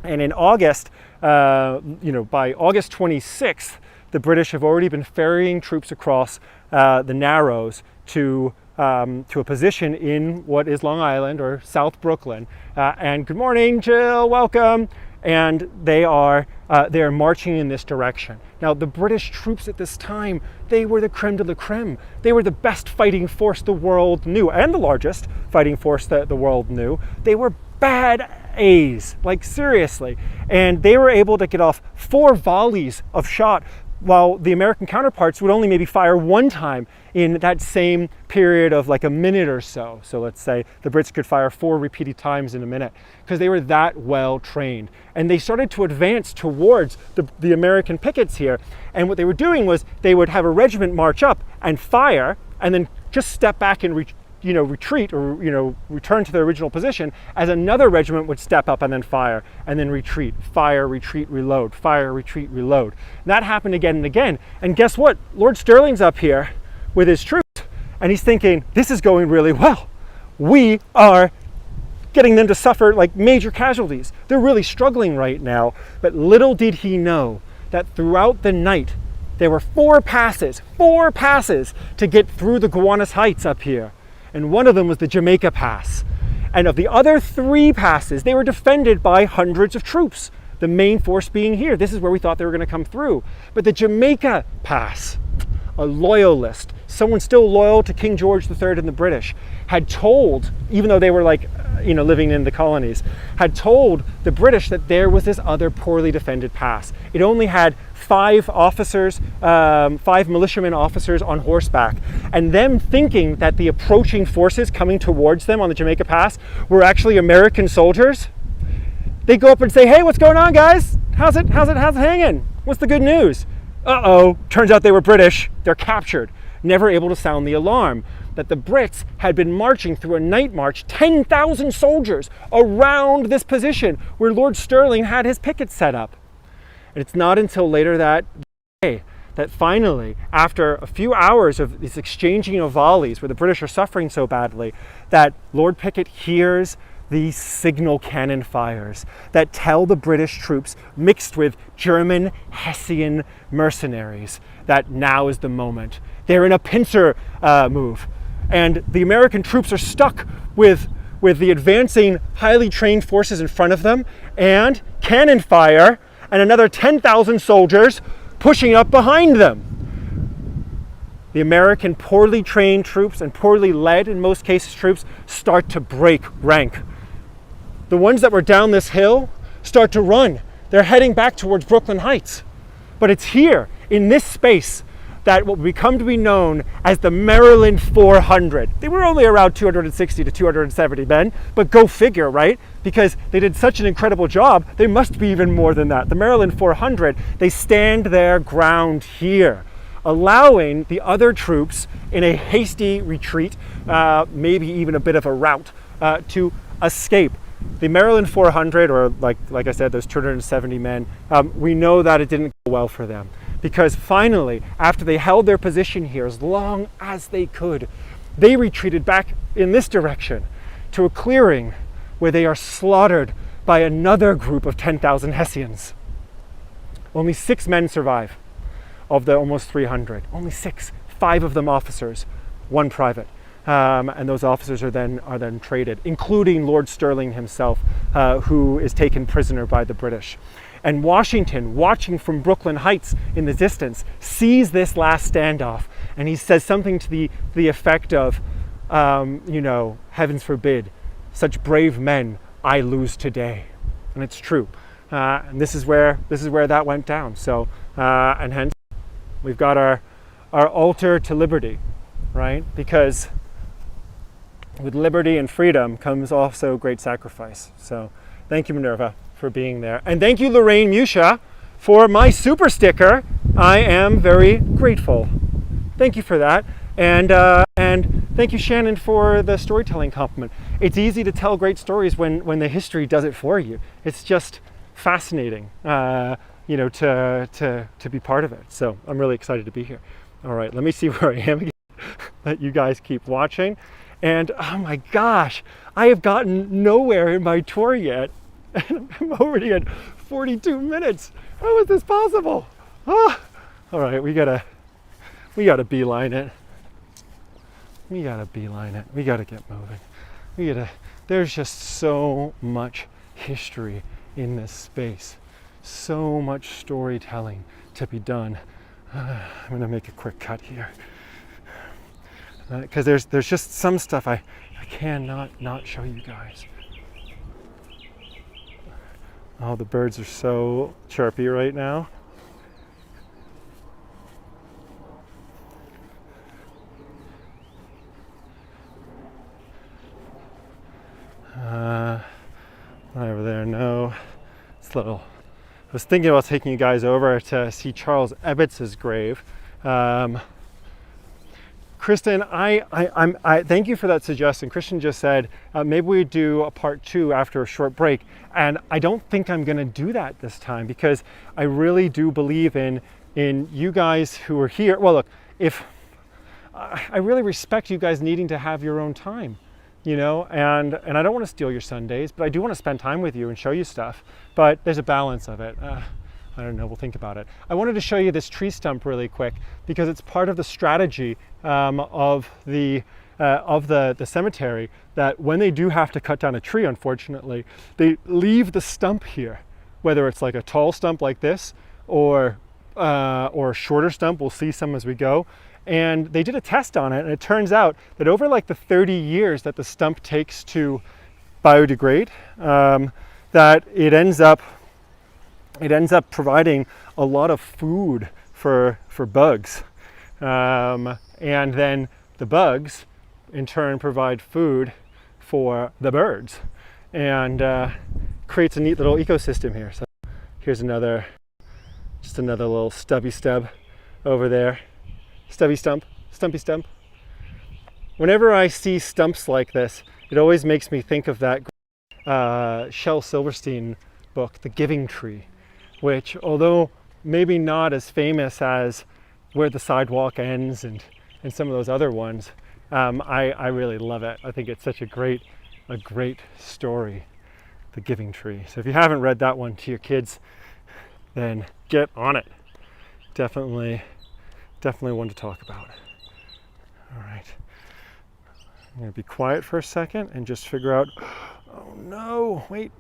And in August, by August 26th, the British have already been ferrying troops across the Narrows to a position in what is Long Island or South Brooklyn. And good morning, Jill, welcome. And they are marching in this direction. Now, the British troops at this time, they were the creme de la creme. They were the best fighting force the world knew, and the largest fighting force that the world knew. They were bad A's, like seriously. And they were able to get off 4 volleys of shot, while the American counterparts would only maybe fire 1 time in that same period of like a minute or so. So let's say the Brits could fire 4 repeated times in a minute, because they were that well trained. And they started to advance towards the American pickets here. And what they were doing was they would have a regiment march up and fire, and then just step back and retreat or return to their original position, as another regiment would step up and then fire, and then retreat, fire, retreat, reload, fire, retreat, reload. And that happened again and again. And guess what? Lord Stirling's up here with his troops, and he's thinking, this is going really well. We are getting them to suffer like major casualties. They're really struggling right now. But little did he know that throughout the night, there were 4 passes to get through the Gowanus Heights up here. And one of them was the Jamaica Pass. And of the other 3 passes, they were defended by hundreds of troops, the main force being here. This is where we thought they were going to come through. But the Jamaica Pass, a loyalist, someone still loyal to King George III and the British, had told, even though they were living in the colonies, had told the British that there was this other poorly defended pass. It only had 5 officers, 5 militiamen officers on horseback, and them thinking that the approaching forces coming towards them on the Jamaica Pass were actually American soldiers. They go up and say, hey, what's going on, guys? How's it hanging? What's the good news? Uh-oh, turns out they were British. They're captured, never able to sound the alarm that the Brits had been marching through a night march, 10,000 soldiers around this position where Lord Stirling had his pickets set up. And it's not until later that day that finally, after a few hours of this exchanging of volleys where the British are suffering so badly, that Lord Pickett hears these signal cannon fires that tell the British troops, mixed with German Hessian mercenaries, that now is the moment. They're in a pincer move, and the American troops are stuck with the advancing, highly trained forces in front of them, and cannon fire, and another 10,000 soldiers pushing up behind them. The American poorly trained troops and poorly led, in most cases, troops start to break rank. The ones that were down this hill start to run. They're heading back towards Brooklyn Heights. But it's here, in this space, that what would come to be known as the Maryland 400. They were only around 260 to 270 men, but go figure, right? Because they did such an incredible job, they must be even more than that. The Maryland 400, they stand their ground here, allowing the other troops in a hasty retreat, maybe even a bit of a rout, to escape. The Maryland 400, or like I said, those 270 men, we know that it didn't go well for them. Because finally, after they held their position here as long as they could, they retreated back in this direction to a clearing where they are slaughtered by another group of 10,000 Hessians. Only 6 men survive of the almost 300. Only 6. 5 of them officers, 1 private. And those officers are then traded, including Lord Stirling himself, who is taken prisoner by the British. And Washington, watching from Brooklyn Heights in the distance, sees this last standoff, and he says something to the effect of, heavens forbid, such brave men I lose today. And it's true. And this is where that went down. So, and hence we've got our altar to liberty, right? Because with liberty and freedom comes also great sacrifice. So thank you, Minerva, for being there. And thank you, Lorraine Musha, for my super sticker. I am very grateful. Thank you for that. And thank you, Shannon, for the storytelling compliment. It's easy to tell great stories when the history does it for you. It's just fascinating, to be part of it. So I'm really excited to be here. All right, let me see where I am again. Let you guys keep watching. And oh my gosh, I have gotten nowhere in my tour yet. And I'm already at 42 minutes. How is this possible? Oh. All right, we gotta beeline it. We gotta beeline it. We gotta get moving. There's just so much history in this space. So much storytelling to be done. I'm gonna make a quick cut here. Because there's just some stuff I cannot not show you guys. Oh, the birds are so chirpy right now. Over there, no. It's little. I was thinking about taking you guys over to see Charles Ebbets' grave. Kristen, I thank you for that suggestion. Christian just said maybe we do a part 2 after a short break, and I don't think I'm going to do that this time because I really do believe in you guys who are here. Well, look, if I really respect you guys needing to have your own time, and I don't want to steal your Sundays, but I do want to spend time with you and show you stuff. But there's a balance of it. I don't know, we'll think about it. I wanted to show you this tree stump really quick because it's part of the strategy of the cemetery, that when they do have to cut down a tree, unfortunately, they leave the stump here, whether it's like a tall stump like this or a shorter stump. We'll see some as we go. And they did a test on it, and it turns out that over like the 30 years that the stump takes to biodegrade, that it ends up providing a lot of food for bugs. And then the bugs in turn provide food for the birds, and creates a neat little ecosystem here. So here's just another little stubby stub over there. Stumpy stump. Whenever I see stumps like this, it always makes me think of that Shel Silverstein book, The Giving Tree, which, although maybe not as famous as Where the Sidewalk Ends and some of those other ones, I really love it. I think it's such a great story, The Giving Tree. So if you haven't read that one to your kids, then get on it. Definitely one to talk about. All right. I'm going to be quiet for a second and just figure out, oh no, wait.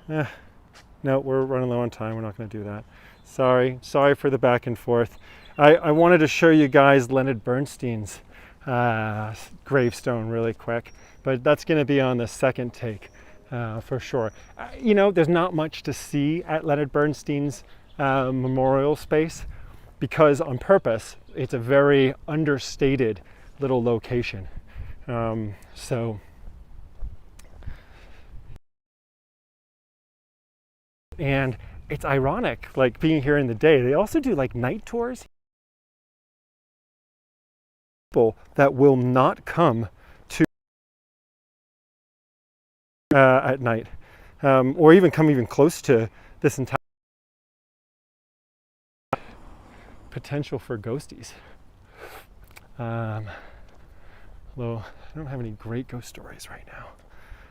No, we're running low on time. We're not going to do that. Sorry for the back and forth. I wanted to show you guys Leonard Bernstein's gravestone really quick, but that's going to be on the second take for sure. There's not much to see at Leonard Bernstein's memorial space. because on purpose, it's a very understated little location. And it's ironic, like being here in the day. They also do like night tours. People that will not come to at night, or even come even close to this entire potential for ghosties. Although I don't have any great ghost stories right now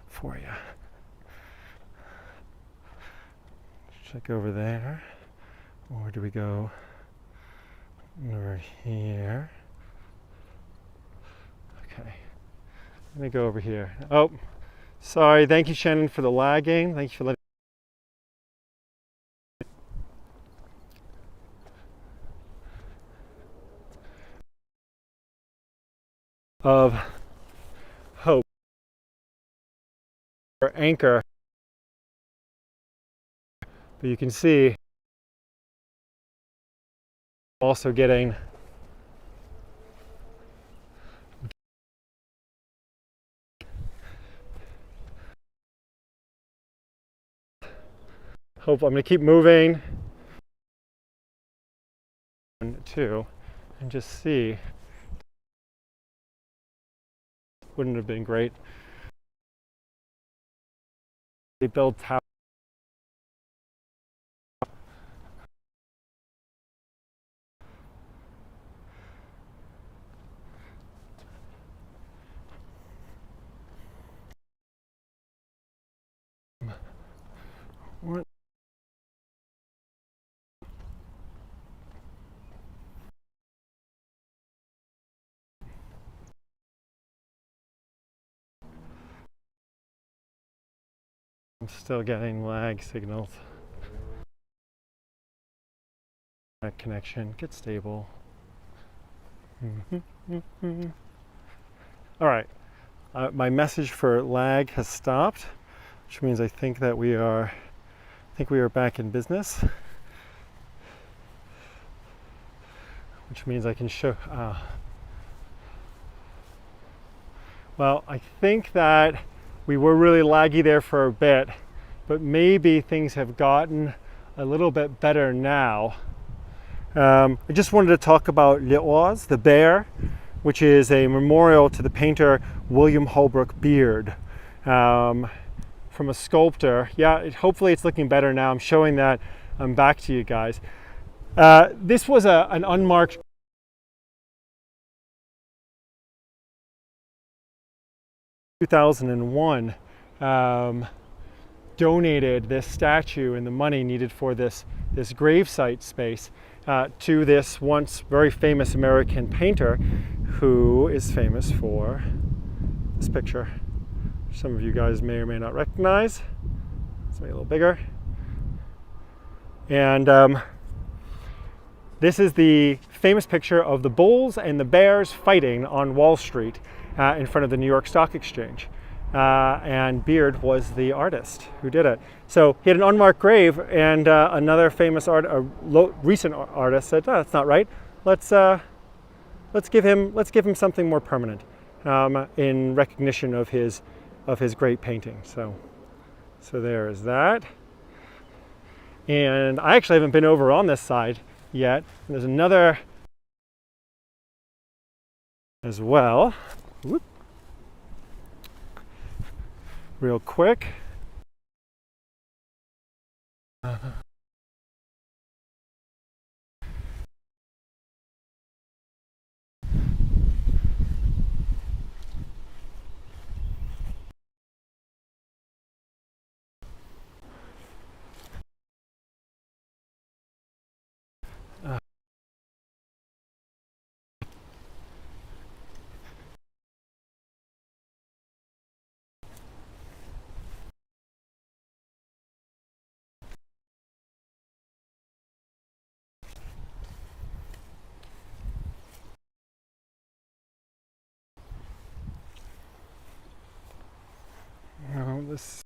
for you. Check over there, or do we go over here? Okay, let me go over here. Oh, sorry. Thank you, Shannon, for the lagging. Thank you for letting. Of hope or anchor, but you can see also getting hope. I'm going to keep moving. 1, 2, and just see. Wouldn't have been great. They build towers. What? I'm still getting lag signals. That connection, get stable. All right, my message for lag has stopped, which means I think that we are back in business. Which means I can show. Well, I think that we were really laggy there for a bit, but maybe things have gotten a little bit better now. I just wanted to talk about L'Oise, the bear, which is a memorial to the painter William Holbrook Beard, from a sculptor. Yeah, hopefully it's looking better now. I'm showing that back to you guys. This was an unmarked 2001 donated this statue and the money needed for this gravesite space to this once very famous American painter who is famous for this picture. Some of you guys may or may not recognize. Let's make it a little bigger. And this is the famous picture of the bulls and the bears fighting on Wall Street in front of the New York Stock Exchange. And Beard was the artist who did it. So he had an unmarked grave, and another famous recent artist said, "Oh, that's not right. Let's give him something more permanent in recognition of his great painting." So there is that. And I actually haven't been over on this side yet. And there's another as well. Whoop. Real quick. This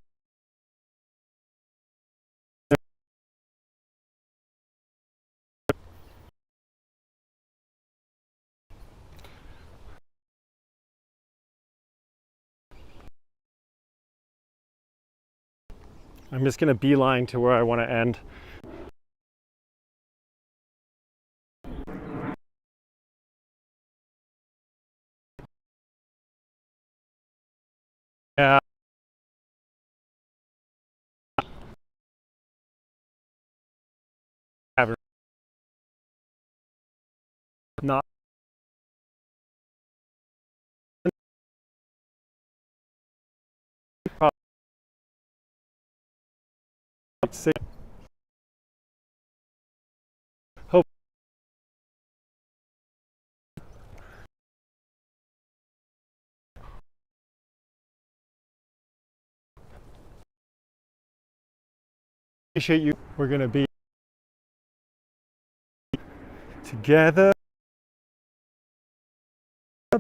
I'm just gonna beeline to where I want to end. Yeah. Not hope appreciate you. We're gonna be together.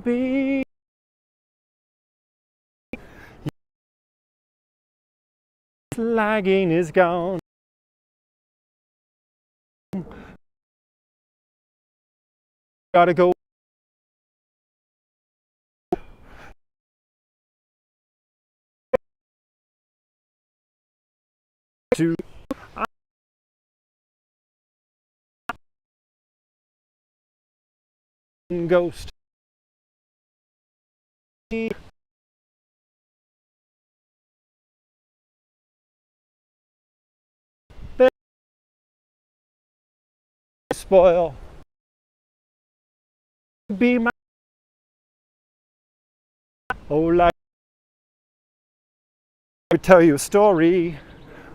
Be lagging is gone. Gotta go to ghost. Spoil. Be my oh, like I tell you a story.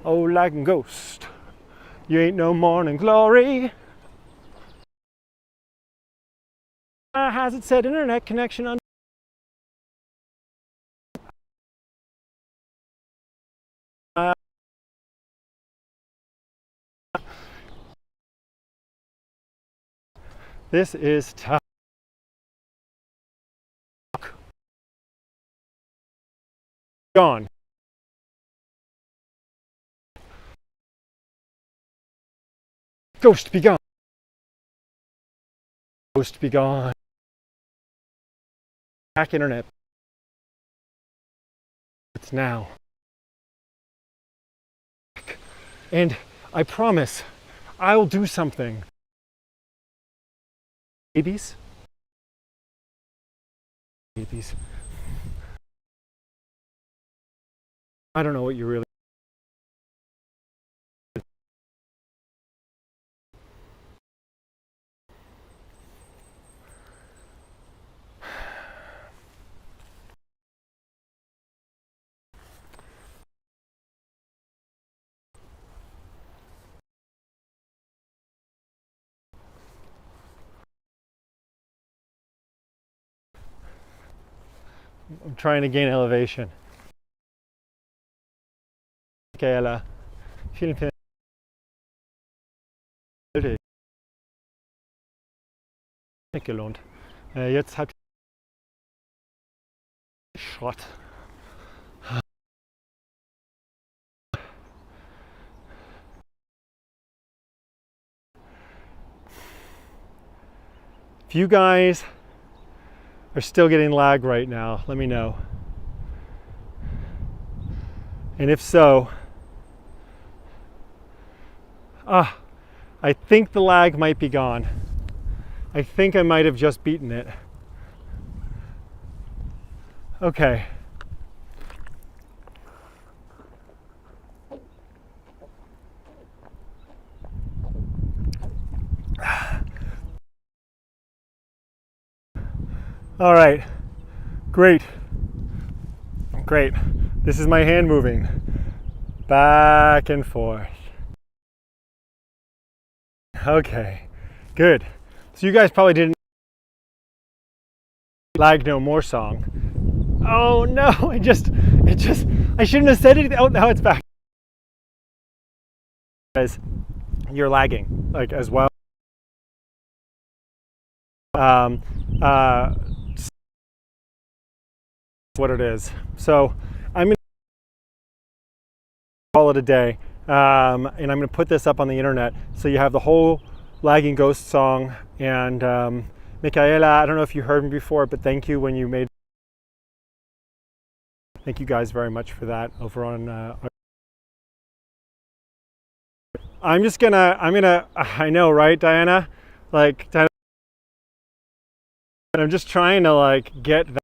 Oh, like a ghost. You ain't no morning glory. Has it said internet connection on? This is tough. Gone. Ghost be gone. Ghost be gone. Back internet. It's now. And I promise I'll do something. Babies? Babies. I don't know what you really. I'm trying to gain elevation. Michaela, vielen, vielen Dank gelohnt. Jetzt hat Schrott. If you guys are still getting lag right now, let me know. And if so, I think the lag might be gone. I think I might have just beaten it. Okay. All right, great. This is my hand moving back and forth. Okay, good. So you guys probably didn't lag no more song. Oh no, I shouldn't have said it. Oh, now it's back. Guys, you're lagging, like as well. What it is. So I'm gonna call it a day, and I'm gonna put this up on the internet so you have the whole Lagging Ghost song. And Michaela, I don't know if you heard me before, but thank you when you made. Thank you guys very much for that over on I know, right, Diana? Like, Diana, I'm just trying to like get that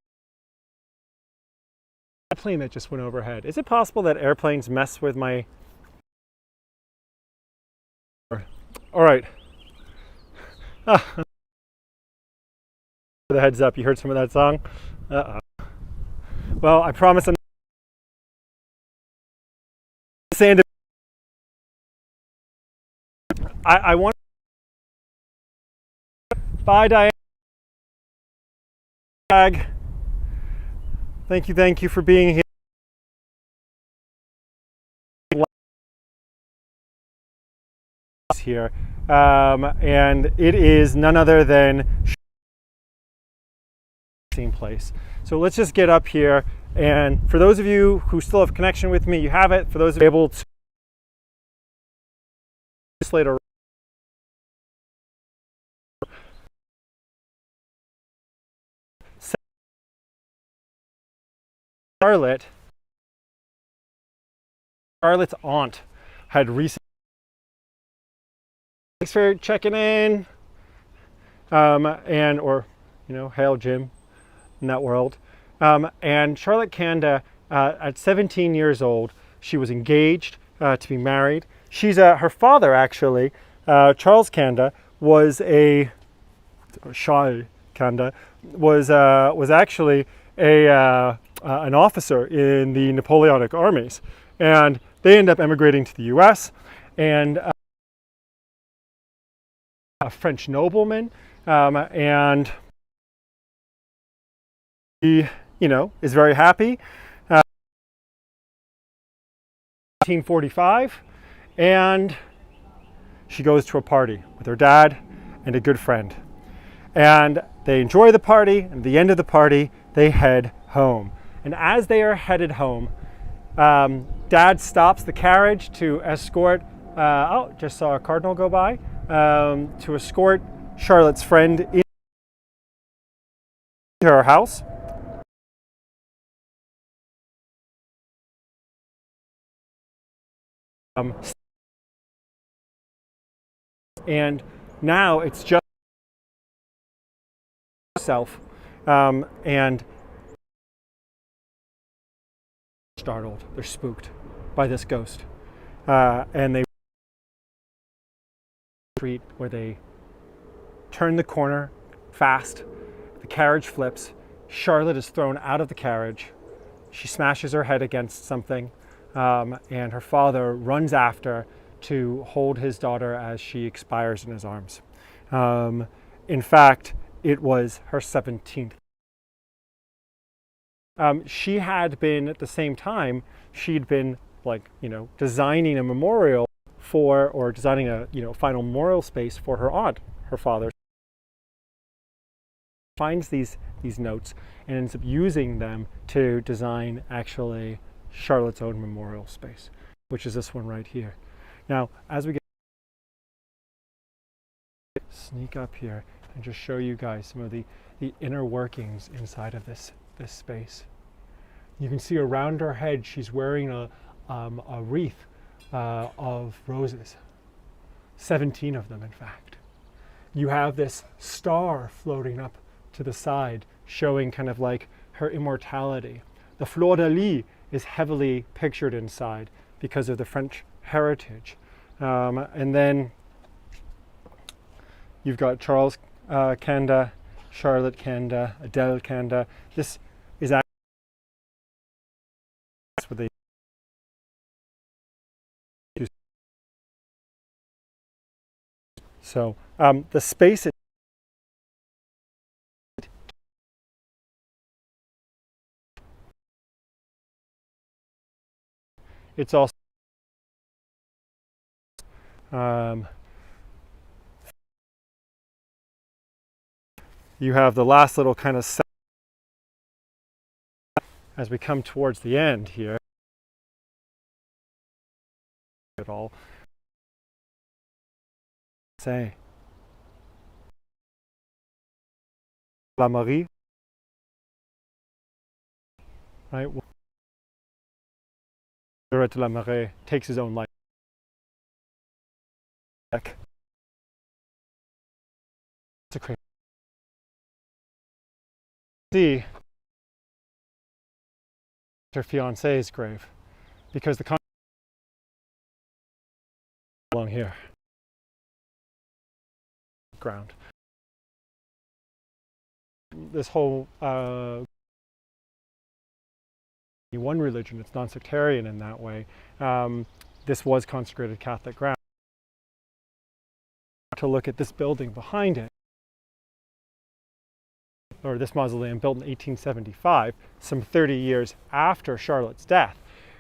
plane that just went overhead. Is it possible that airplanes mess with my... All right. The heads up, you heard some of that song? Uh-oh. Well, I promise I'm Sandeman. I want... Bye, Diana. Thank you for being here. And it is none other than same place. So let's just get up here. And for those of you who still have connection with me, you have it. For those of you able to later, Charlotte's aunt had recently... Thanks for checking in. And or hail Jim in that world. And Charlotte Kanda, at 17 years old, she was engaged to be married. She's her father actually, Charles Kanda, was Charles Kanda was actually an officer in the Napoleonic armies, and they end up emigrating to the U.S. and a French nobleman, and he, is very happy. 1945, and she goes to a party with her dad and a good friend. And they enjoy the party, and at the end of the party, they head home. And as they are headed home, Dad stops the carriage to escort, just saw a cardinal go by, to escort Charlotte's friend into her house. And now it's just herself, and startled, they're spooked by this ghost, and they street where they turn the corner fast, the carriage flips, Charlotte is thrown out of the carriage, she smashes her head against something, and her father runs after to hold his daughter as she expires in his arms. In fact, it was her 17th. She had been, at the same time, she'd been designing a memorial for, or designing a final memorial space for her aunt, her father. Finds these notes and ends up using them to design actually Charlotte's own memorial space, which is this one right here. Now, as we sneak up here and just show you guys some of the inner workings inside of this space. You can see around her head she's wearing a wreath of roses, 17 of them in fact. You have this star floating up to the side showing kind of like her immortality. The fleur de lis is heavily pictured inside because of the French heritage. And then you've got Charles Kanda, Charlotte Kanda, Adele Kanda. This is actually what they use. So the space it's also you have the last little kind of set as we come towards the end here. It all say La Marie, right? La Marie takes his own life. It's a crazy. See her fiance's grave because the along here ground. This whole one religion, it's non-sectarian in that way. This was consecrated Catholic ground. To look at this building behind it, or this mausoleum built in 1875, some 30 years after Charlotte's death,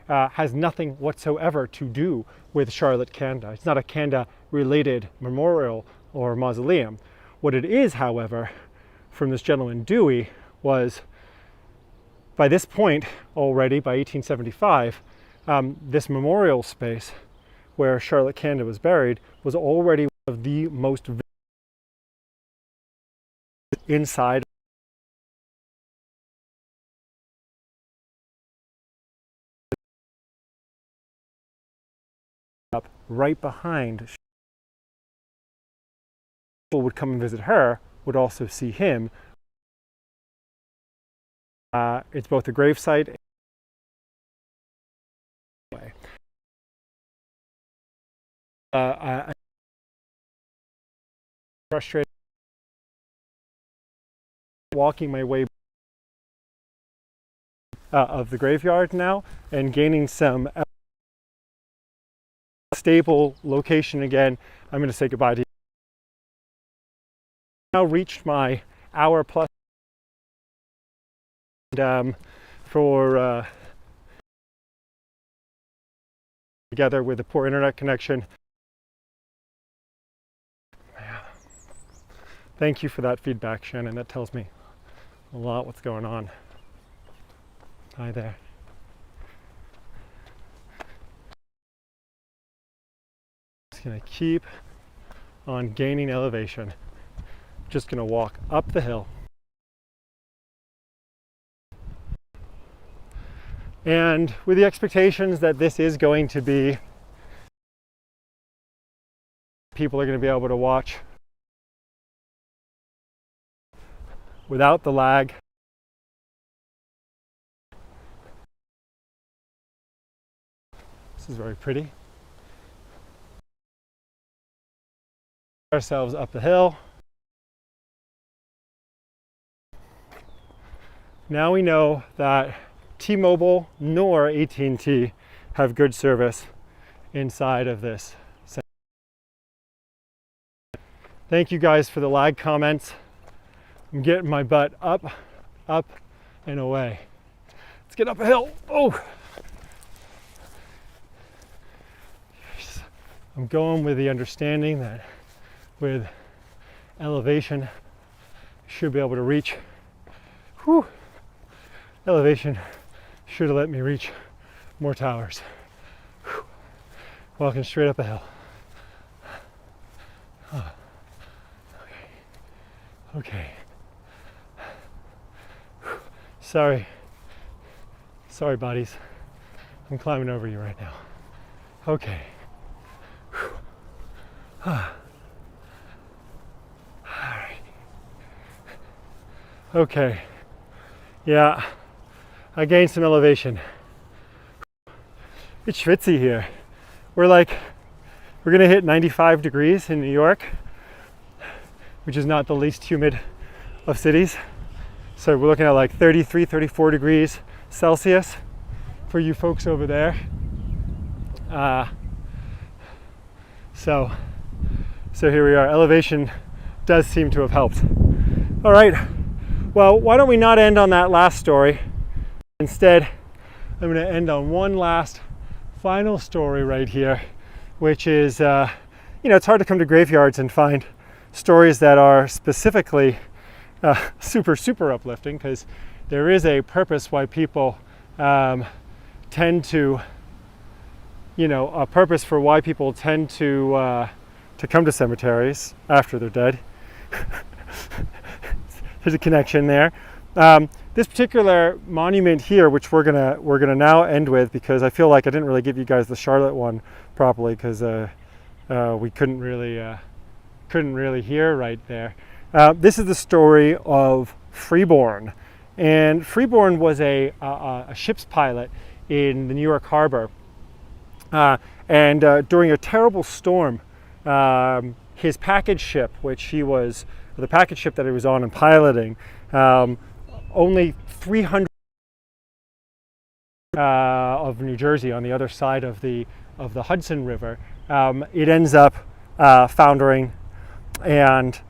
has nothing whatsoever to do with Charlotte Kanda. It's not a Kanda-related memorial or mausoleum. What it is, however, from this gentleman Dewey, was by this point already, by 1875, this memorial space where Charlotte Kanda was buried was already one of the most inside up right behind. People would come and visit her, would also see him. It's both a gravesite and frustrated walking my way of the graveyard now and gaining some stable location again. I'm going to say goodbye to you. Now reached my hour plus for together with a poor internet connection. Thank you for that feedback, Shannon. That tells me a lot what's going on. Hi there. Just gonna keep on gaining elevation. Just gonna walk up the hill. And with the expectations that this is going to be, people are going to be able to watch without the lag. This is very pretty. Ourselves up the hill. Now we know that T-Mobile nor AT&T have good service inside of this. Thank you guys for the lag comments. I'm getting my butt up, and away. Let's get up a hill. Oh! I'm going with the understanding that with elevation, I should be able to reach. Whew. Elevation should have let me reach more towers. Whew. Walking straight up a hill. Oh. Okay. Whew. Sorry buddies. I'm climbing over you right now. Okay. All right. Okay. Yeah, I gained some elevation. It's schwitzy here. We're gonna hit 95 degrees in New York, which is not the least humid of cities. So we're looking at like 33, 34 degrees Celsius for you folks over there. So here we are. Elevation does seem to have helped. All right. Well, why don't we not end on that last story? Instead, I'm going to end on one last final story right here, which is, it's hard to come to graveyards and find stories that are specifically super uplifting, because there is a purpose why people tend to, a purpose for why people tend to come to cemeteries after they're dead. There's a connection there. This particular monument here, which we're gonna now end with, because I feel like I didn't really give you guys the Charlotte one properly, because we couldn't really hear right there. This is the story of Freeborn, and Freeborn was a ship's pilot in the New York Harbor, and during a terrible storm, his package ship, the package ship that he was on and piloting, only 300 of New Jersey on the other side of the Hudson River, it ends up foundering, and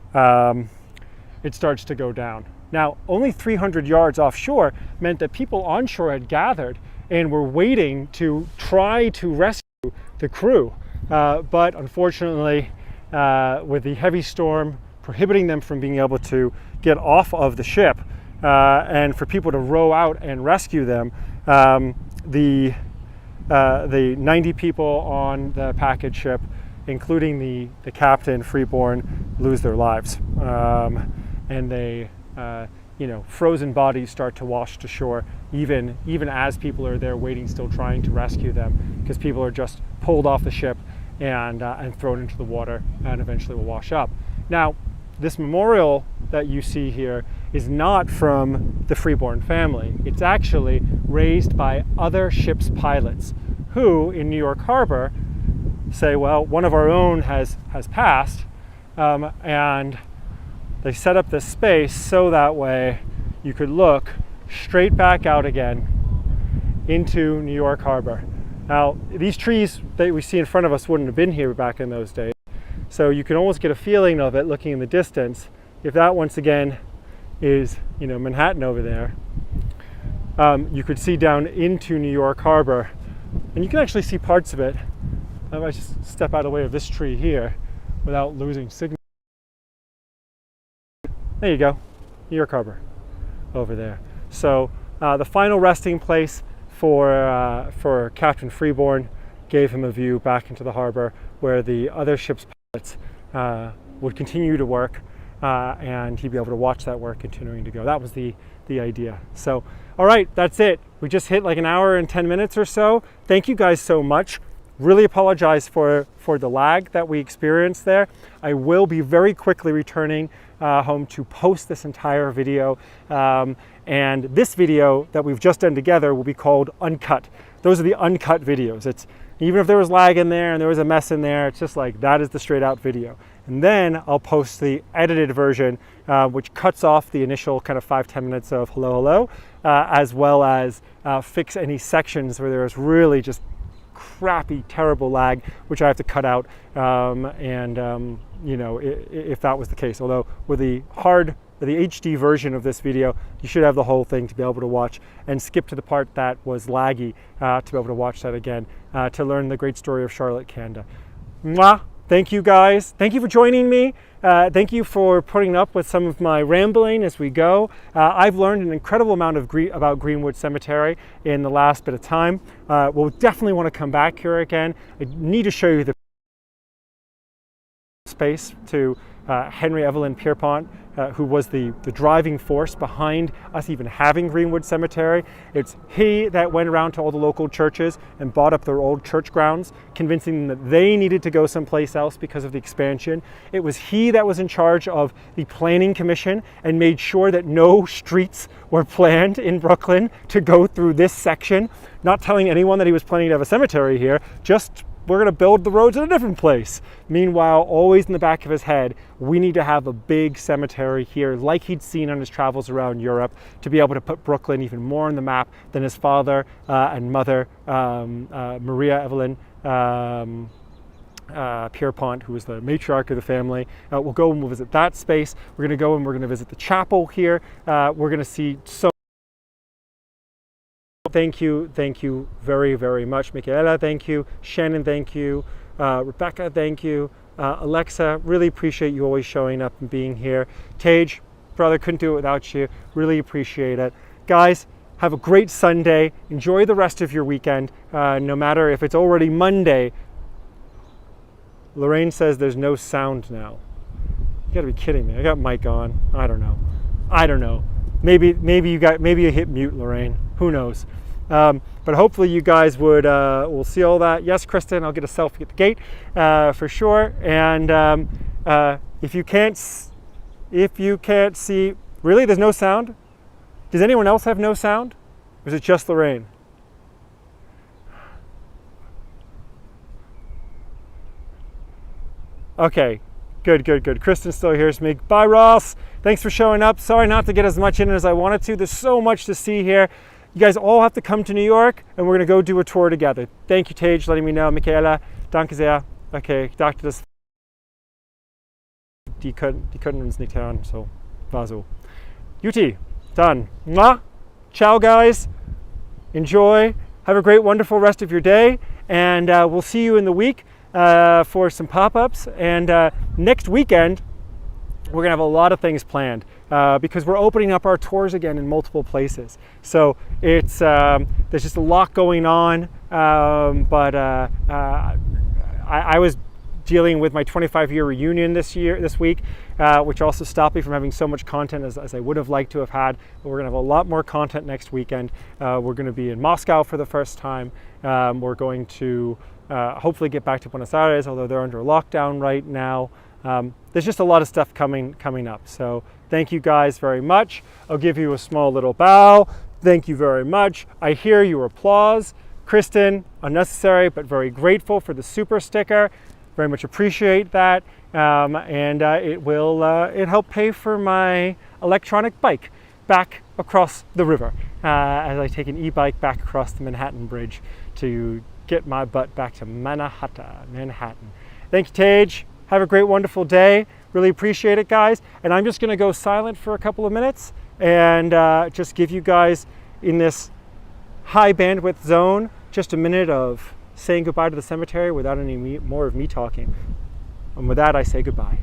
it starts to go down. Now, only 300 yards offshore meant that people onshore had gathered and were waiting to try to rescue the crew. But unfortunately, with the heavy storm prohibiting them from being able to get off of the ship, and for people to row out and rescue them, the 90 people on the package ship, including the captain, Freeborn, lose their lives. And they, frozen bodies start to wash to shore, even as people are there waiting, still trying to rescue them, because people are just pulled off the ship and thrown into the water and eventually will wash up. Now, this memorial that you see here is not from the Freeborn family. It's actually raised by other ship's pilots who, in New York Harbor, say, well, one of our own has passed, and they set up this space so that way you could look straight back out again into New York Harbor. Now, these trees that we see in front of us wouldn't have been here back in those days, so you can almost get a feeling of it looking in the distance. If that once again is, Manhattan over there, you could see down into New York Harbor, and you can actually see parts of it. If I just step out of the way of this tree here without losing signal. There you go, New York Harbor over there. So the final resting place for Captain Freeborn gave him a view back into the harbor where the other ship's pilots would continue to work, and he'd be able to watch that work continuing to go. That was the idea. So, all right, that's it. We just hit like an hour and 10 minutes or so. Thank you guys so much. Really apologize for the lag that we experienced there. I will be very quickly returning home to post this entire video. And this video that we've just done together will be called Uncut. Those are the uncut videos. It's even if there was lag in there and there was a mess in there, it's just like that is the straight out video. And then I'll post the edited version, which cuts off the initial kind of 5-10 minutes of hello, as well as fix any sections where there's really just crappy, terrible lag, which I have to cut out, if that was the case. Although with the HD version of this video, you should have the whole thing to be able to watch, and skip to the part that was laggy to be able to watch that again, to learn the great story of Charlotte Kanda. Mwah! Thank you guys. Thank you for joining me. Thank you for putting up with some of my rambling as we go. I've learned an incredible amount about Greenwood Cemetery in the last bit of time. We'll definitely want to come back here again. I need to show you the space to Henry Evelyn Pierpont, who was the driving force behind us even having Greenwood Cemetery. It's he that went around to all the local churches and bought up their old church grounds, convincing them that they needed to go someplace else because of the expansion. It was he that was in charge of the planning commission and made sure that no streets were planned in Brooklyn to go through this section, not telling anyone that he was planning to have a cemetery here, just we're going to build the roads in a different place. Meanwhile, always in the back of his head, we need to have a big cemetery here, like he'd seen on his travels around Europe, to be able to put Brooklyn even more on the map than his father and mother, Maria Evelyn Pierpont, who was the matriarch of the family. We'll go and we'll visit that space. We're going to go and we're going to visit the chapel here. We're going to see so. Thank you very, very much. Michaela, thank you. Shannon, thank you. Rebecca, thank you. Alexa, really appreciate you always showing up and being here. Tage, brother, couldn't do it without you. Really appreciate it. Guys, have a great Sunday. Enjoy the rest of your weekend, no matter if it's already Monday. Lorraine says there's no sound now. You gotta be kidding me. I got mic on. I don't know. Maybe you hit mute, Lorraine. Who knows? But hopefully you guys will see all that. Yes, Kristen, I'll get a selfie at the gate for sure. And if you can't see, really, there's no sound. Does anyone else have no sound? Or is it just Lorraine? Okay, good. Kristen's still here. Bye, Ross. Thanks for showing up. Sorry not to get as much in as I wanted to. There's so much to see here. You guys all have to come to New York, and we're going to go do a tour together. Thank you, Tage, letting me know. Michaela, danke sehr. Okay, ich dachte, die können uns nicht hören, so war so. Juti, dann. Mwah. Ciao, guys. Enjoy. Have a great, wonderful rest of your day, and we'll see you in the week for some pop-ups. And next weekend, we're going to have a lot of things planned because we're opening up our tours again in multiple places. So it's there's just a lot going on, but I was dealing with my 25-year reunion this week, which also stopped me from having so much content as I would have liked to have had. But we're going to have a lot more content next weekend. We're going to be in Moscow for the first time. We're going to hopefully get back to Buenos Aires, although they're under lockdown right now. There's just a lot of stuff coming up. So thank you guys very much. I'll give you a small little bow. Thank you very much. I hear your applause. Kristen, unnecessary, but very grateful for the super sticker. Very much appreciate that. And it helped pay for my electronic bike back across the river as I take an e-bike back across the Manhattan Bridge to get my butt back to Manhattan. Thank you, Tage. Have a great, wonderful day. Really appreciate it, guys. And I'm just going to go silent for a couple of minutes and just give you guys in this high bandwidth zone just a minute of saying goodbye to the cemetery without any more of me talking. And with that, I say goodbye.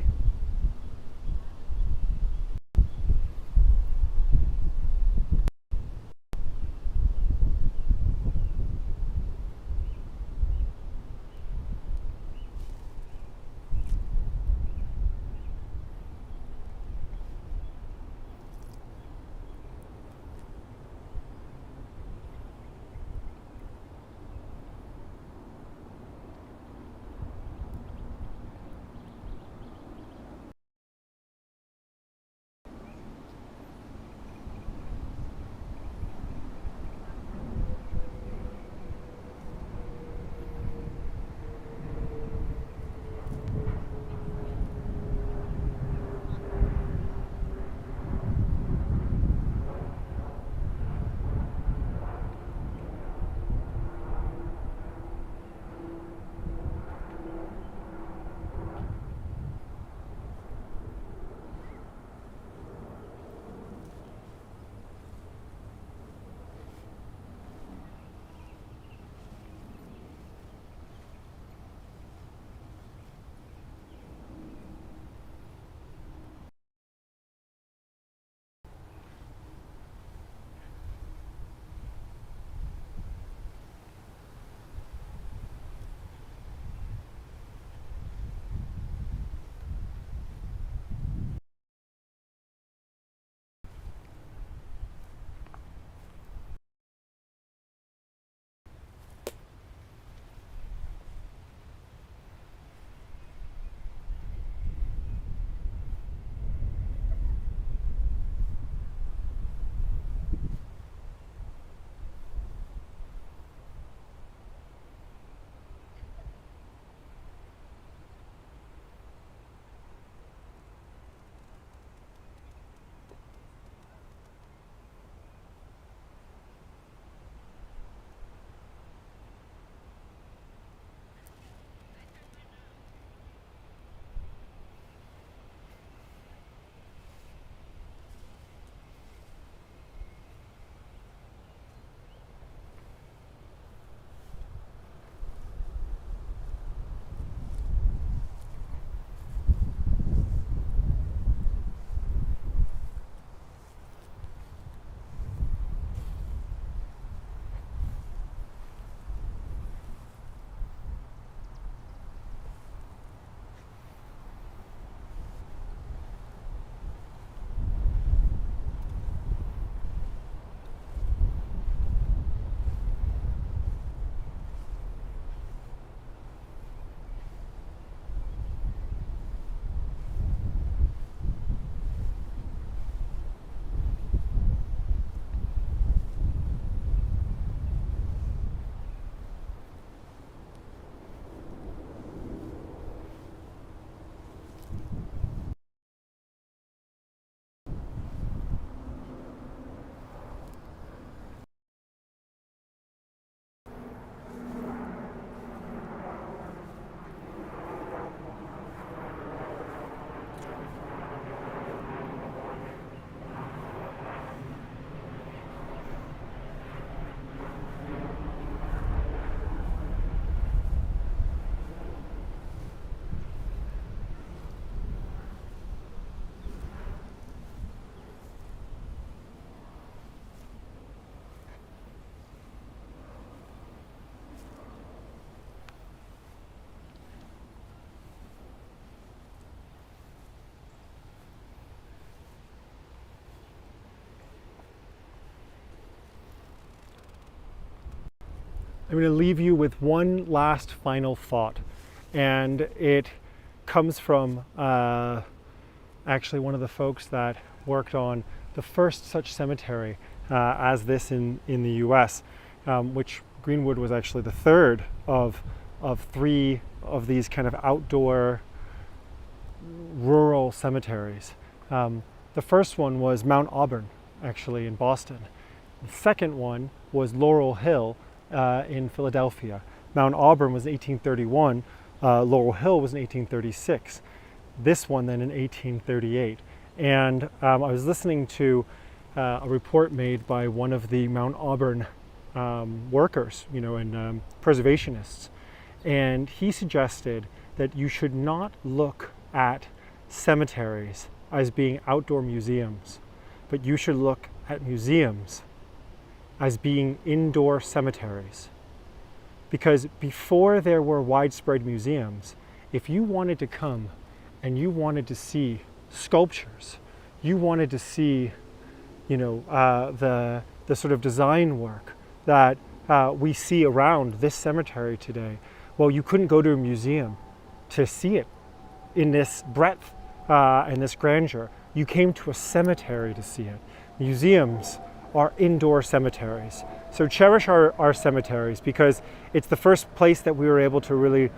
I'm going to leave you with one last final thought, and it comes from actually one of the folks that worked on the first such cemetery as this in the US, which Greenwood was actually the third of three of these kind of outdoor rural cemeteries. The first one was Mount Auburn, actually, in Boston. The second one was Laurel Hill in Philadelphia. Mount Auburn was in 1831, Laurel Hill was in 1836. This one then in 1838. And I was listening to a report made by one of the Mount Auburn workers, and preservationists. And he suggested that you should not look at cemeteries as being outdoor museums, but you should look at museums as being indoor cemeteries. Because before there were widespread museums, if you wanted to come and you wanted to see sculptures, you wanted to see, the sort of design work that we see around this cemetery today, well, you couldn't go to a museum to see it in this breadth and this grandeur. You came to a cemetery to see it. Museums are indoor cemeteries. So cherish our cemeteries, because it's the first place that we were able to really,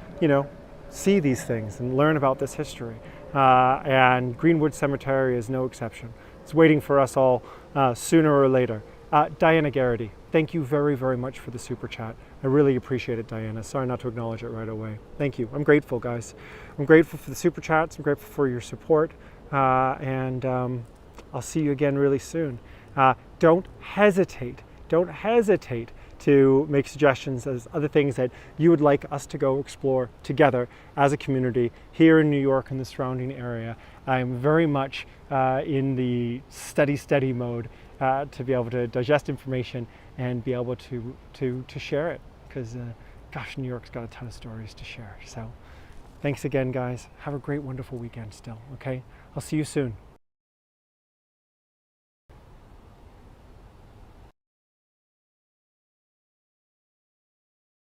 see these things and learn about this history. And Greenwood Cemetery is no exception. It's waiting for us all sooner or later. Diana Garrity, thank you very, very much for the super chat. I really appreciate it, Diana. Sorry not to acknowledge it right away. Thank you. I'm grateful, guys. I'm grateful for the super chats. I'm grateful for your support. And I'll see you again really soon. Don't hesitate to make suggestions as other things that you would like us to go explore together as a community here in New York and the surrounding area. I'm very much in the study mode to be able to digest information and be able to share it, because gosh, New York's got a ton of stories to share. So thanks again, guys. Have a great, wonderful weekend still, okay? I'll see you soon.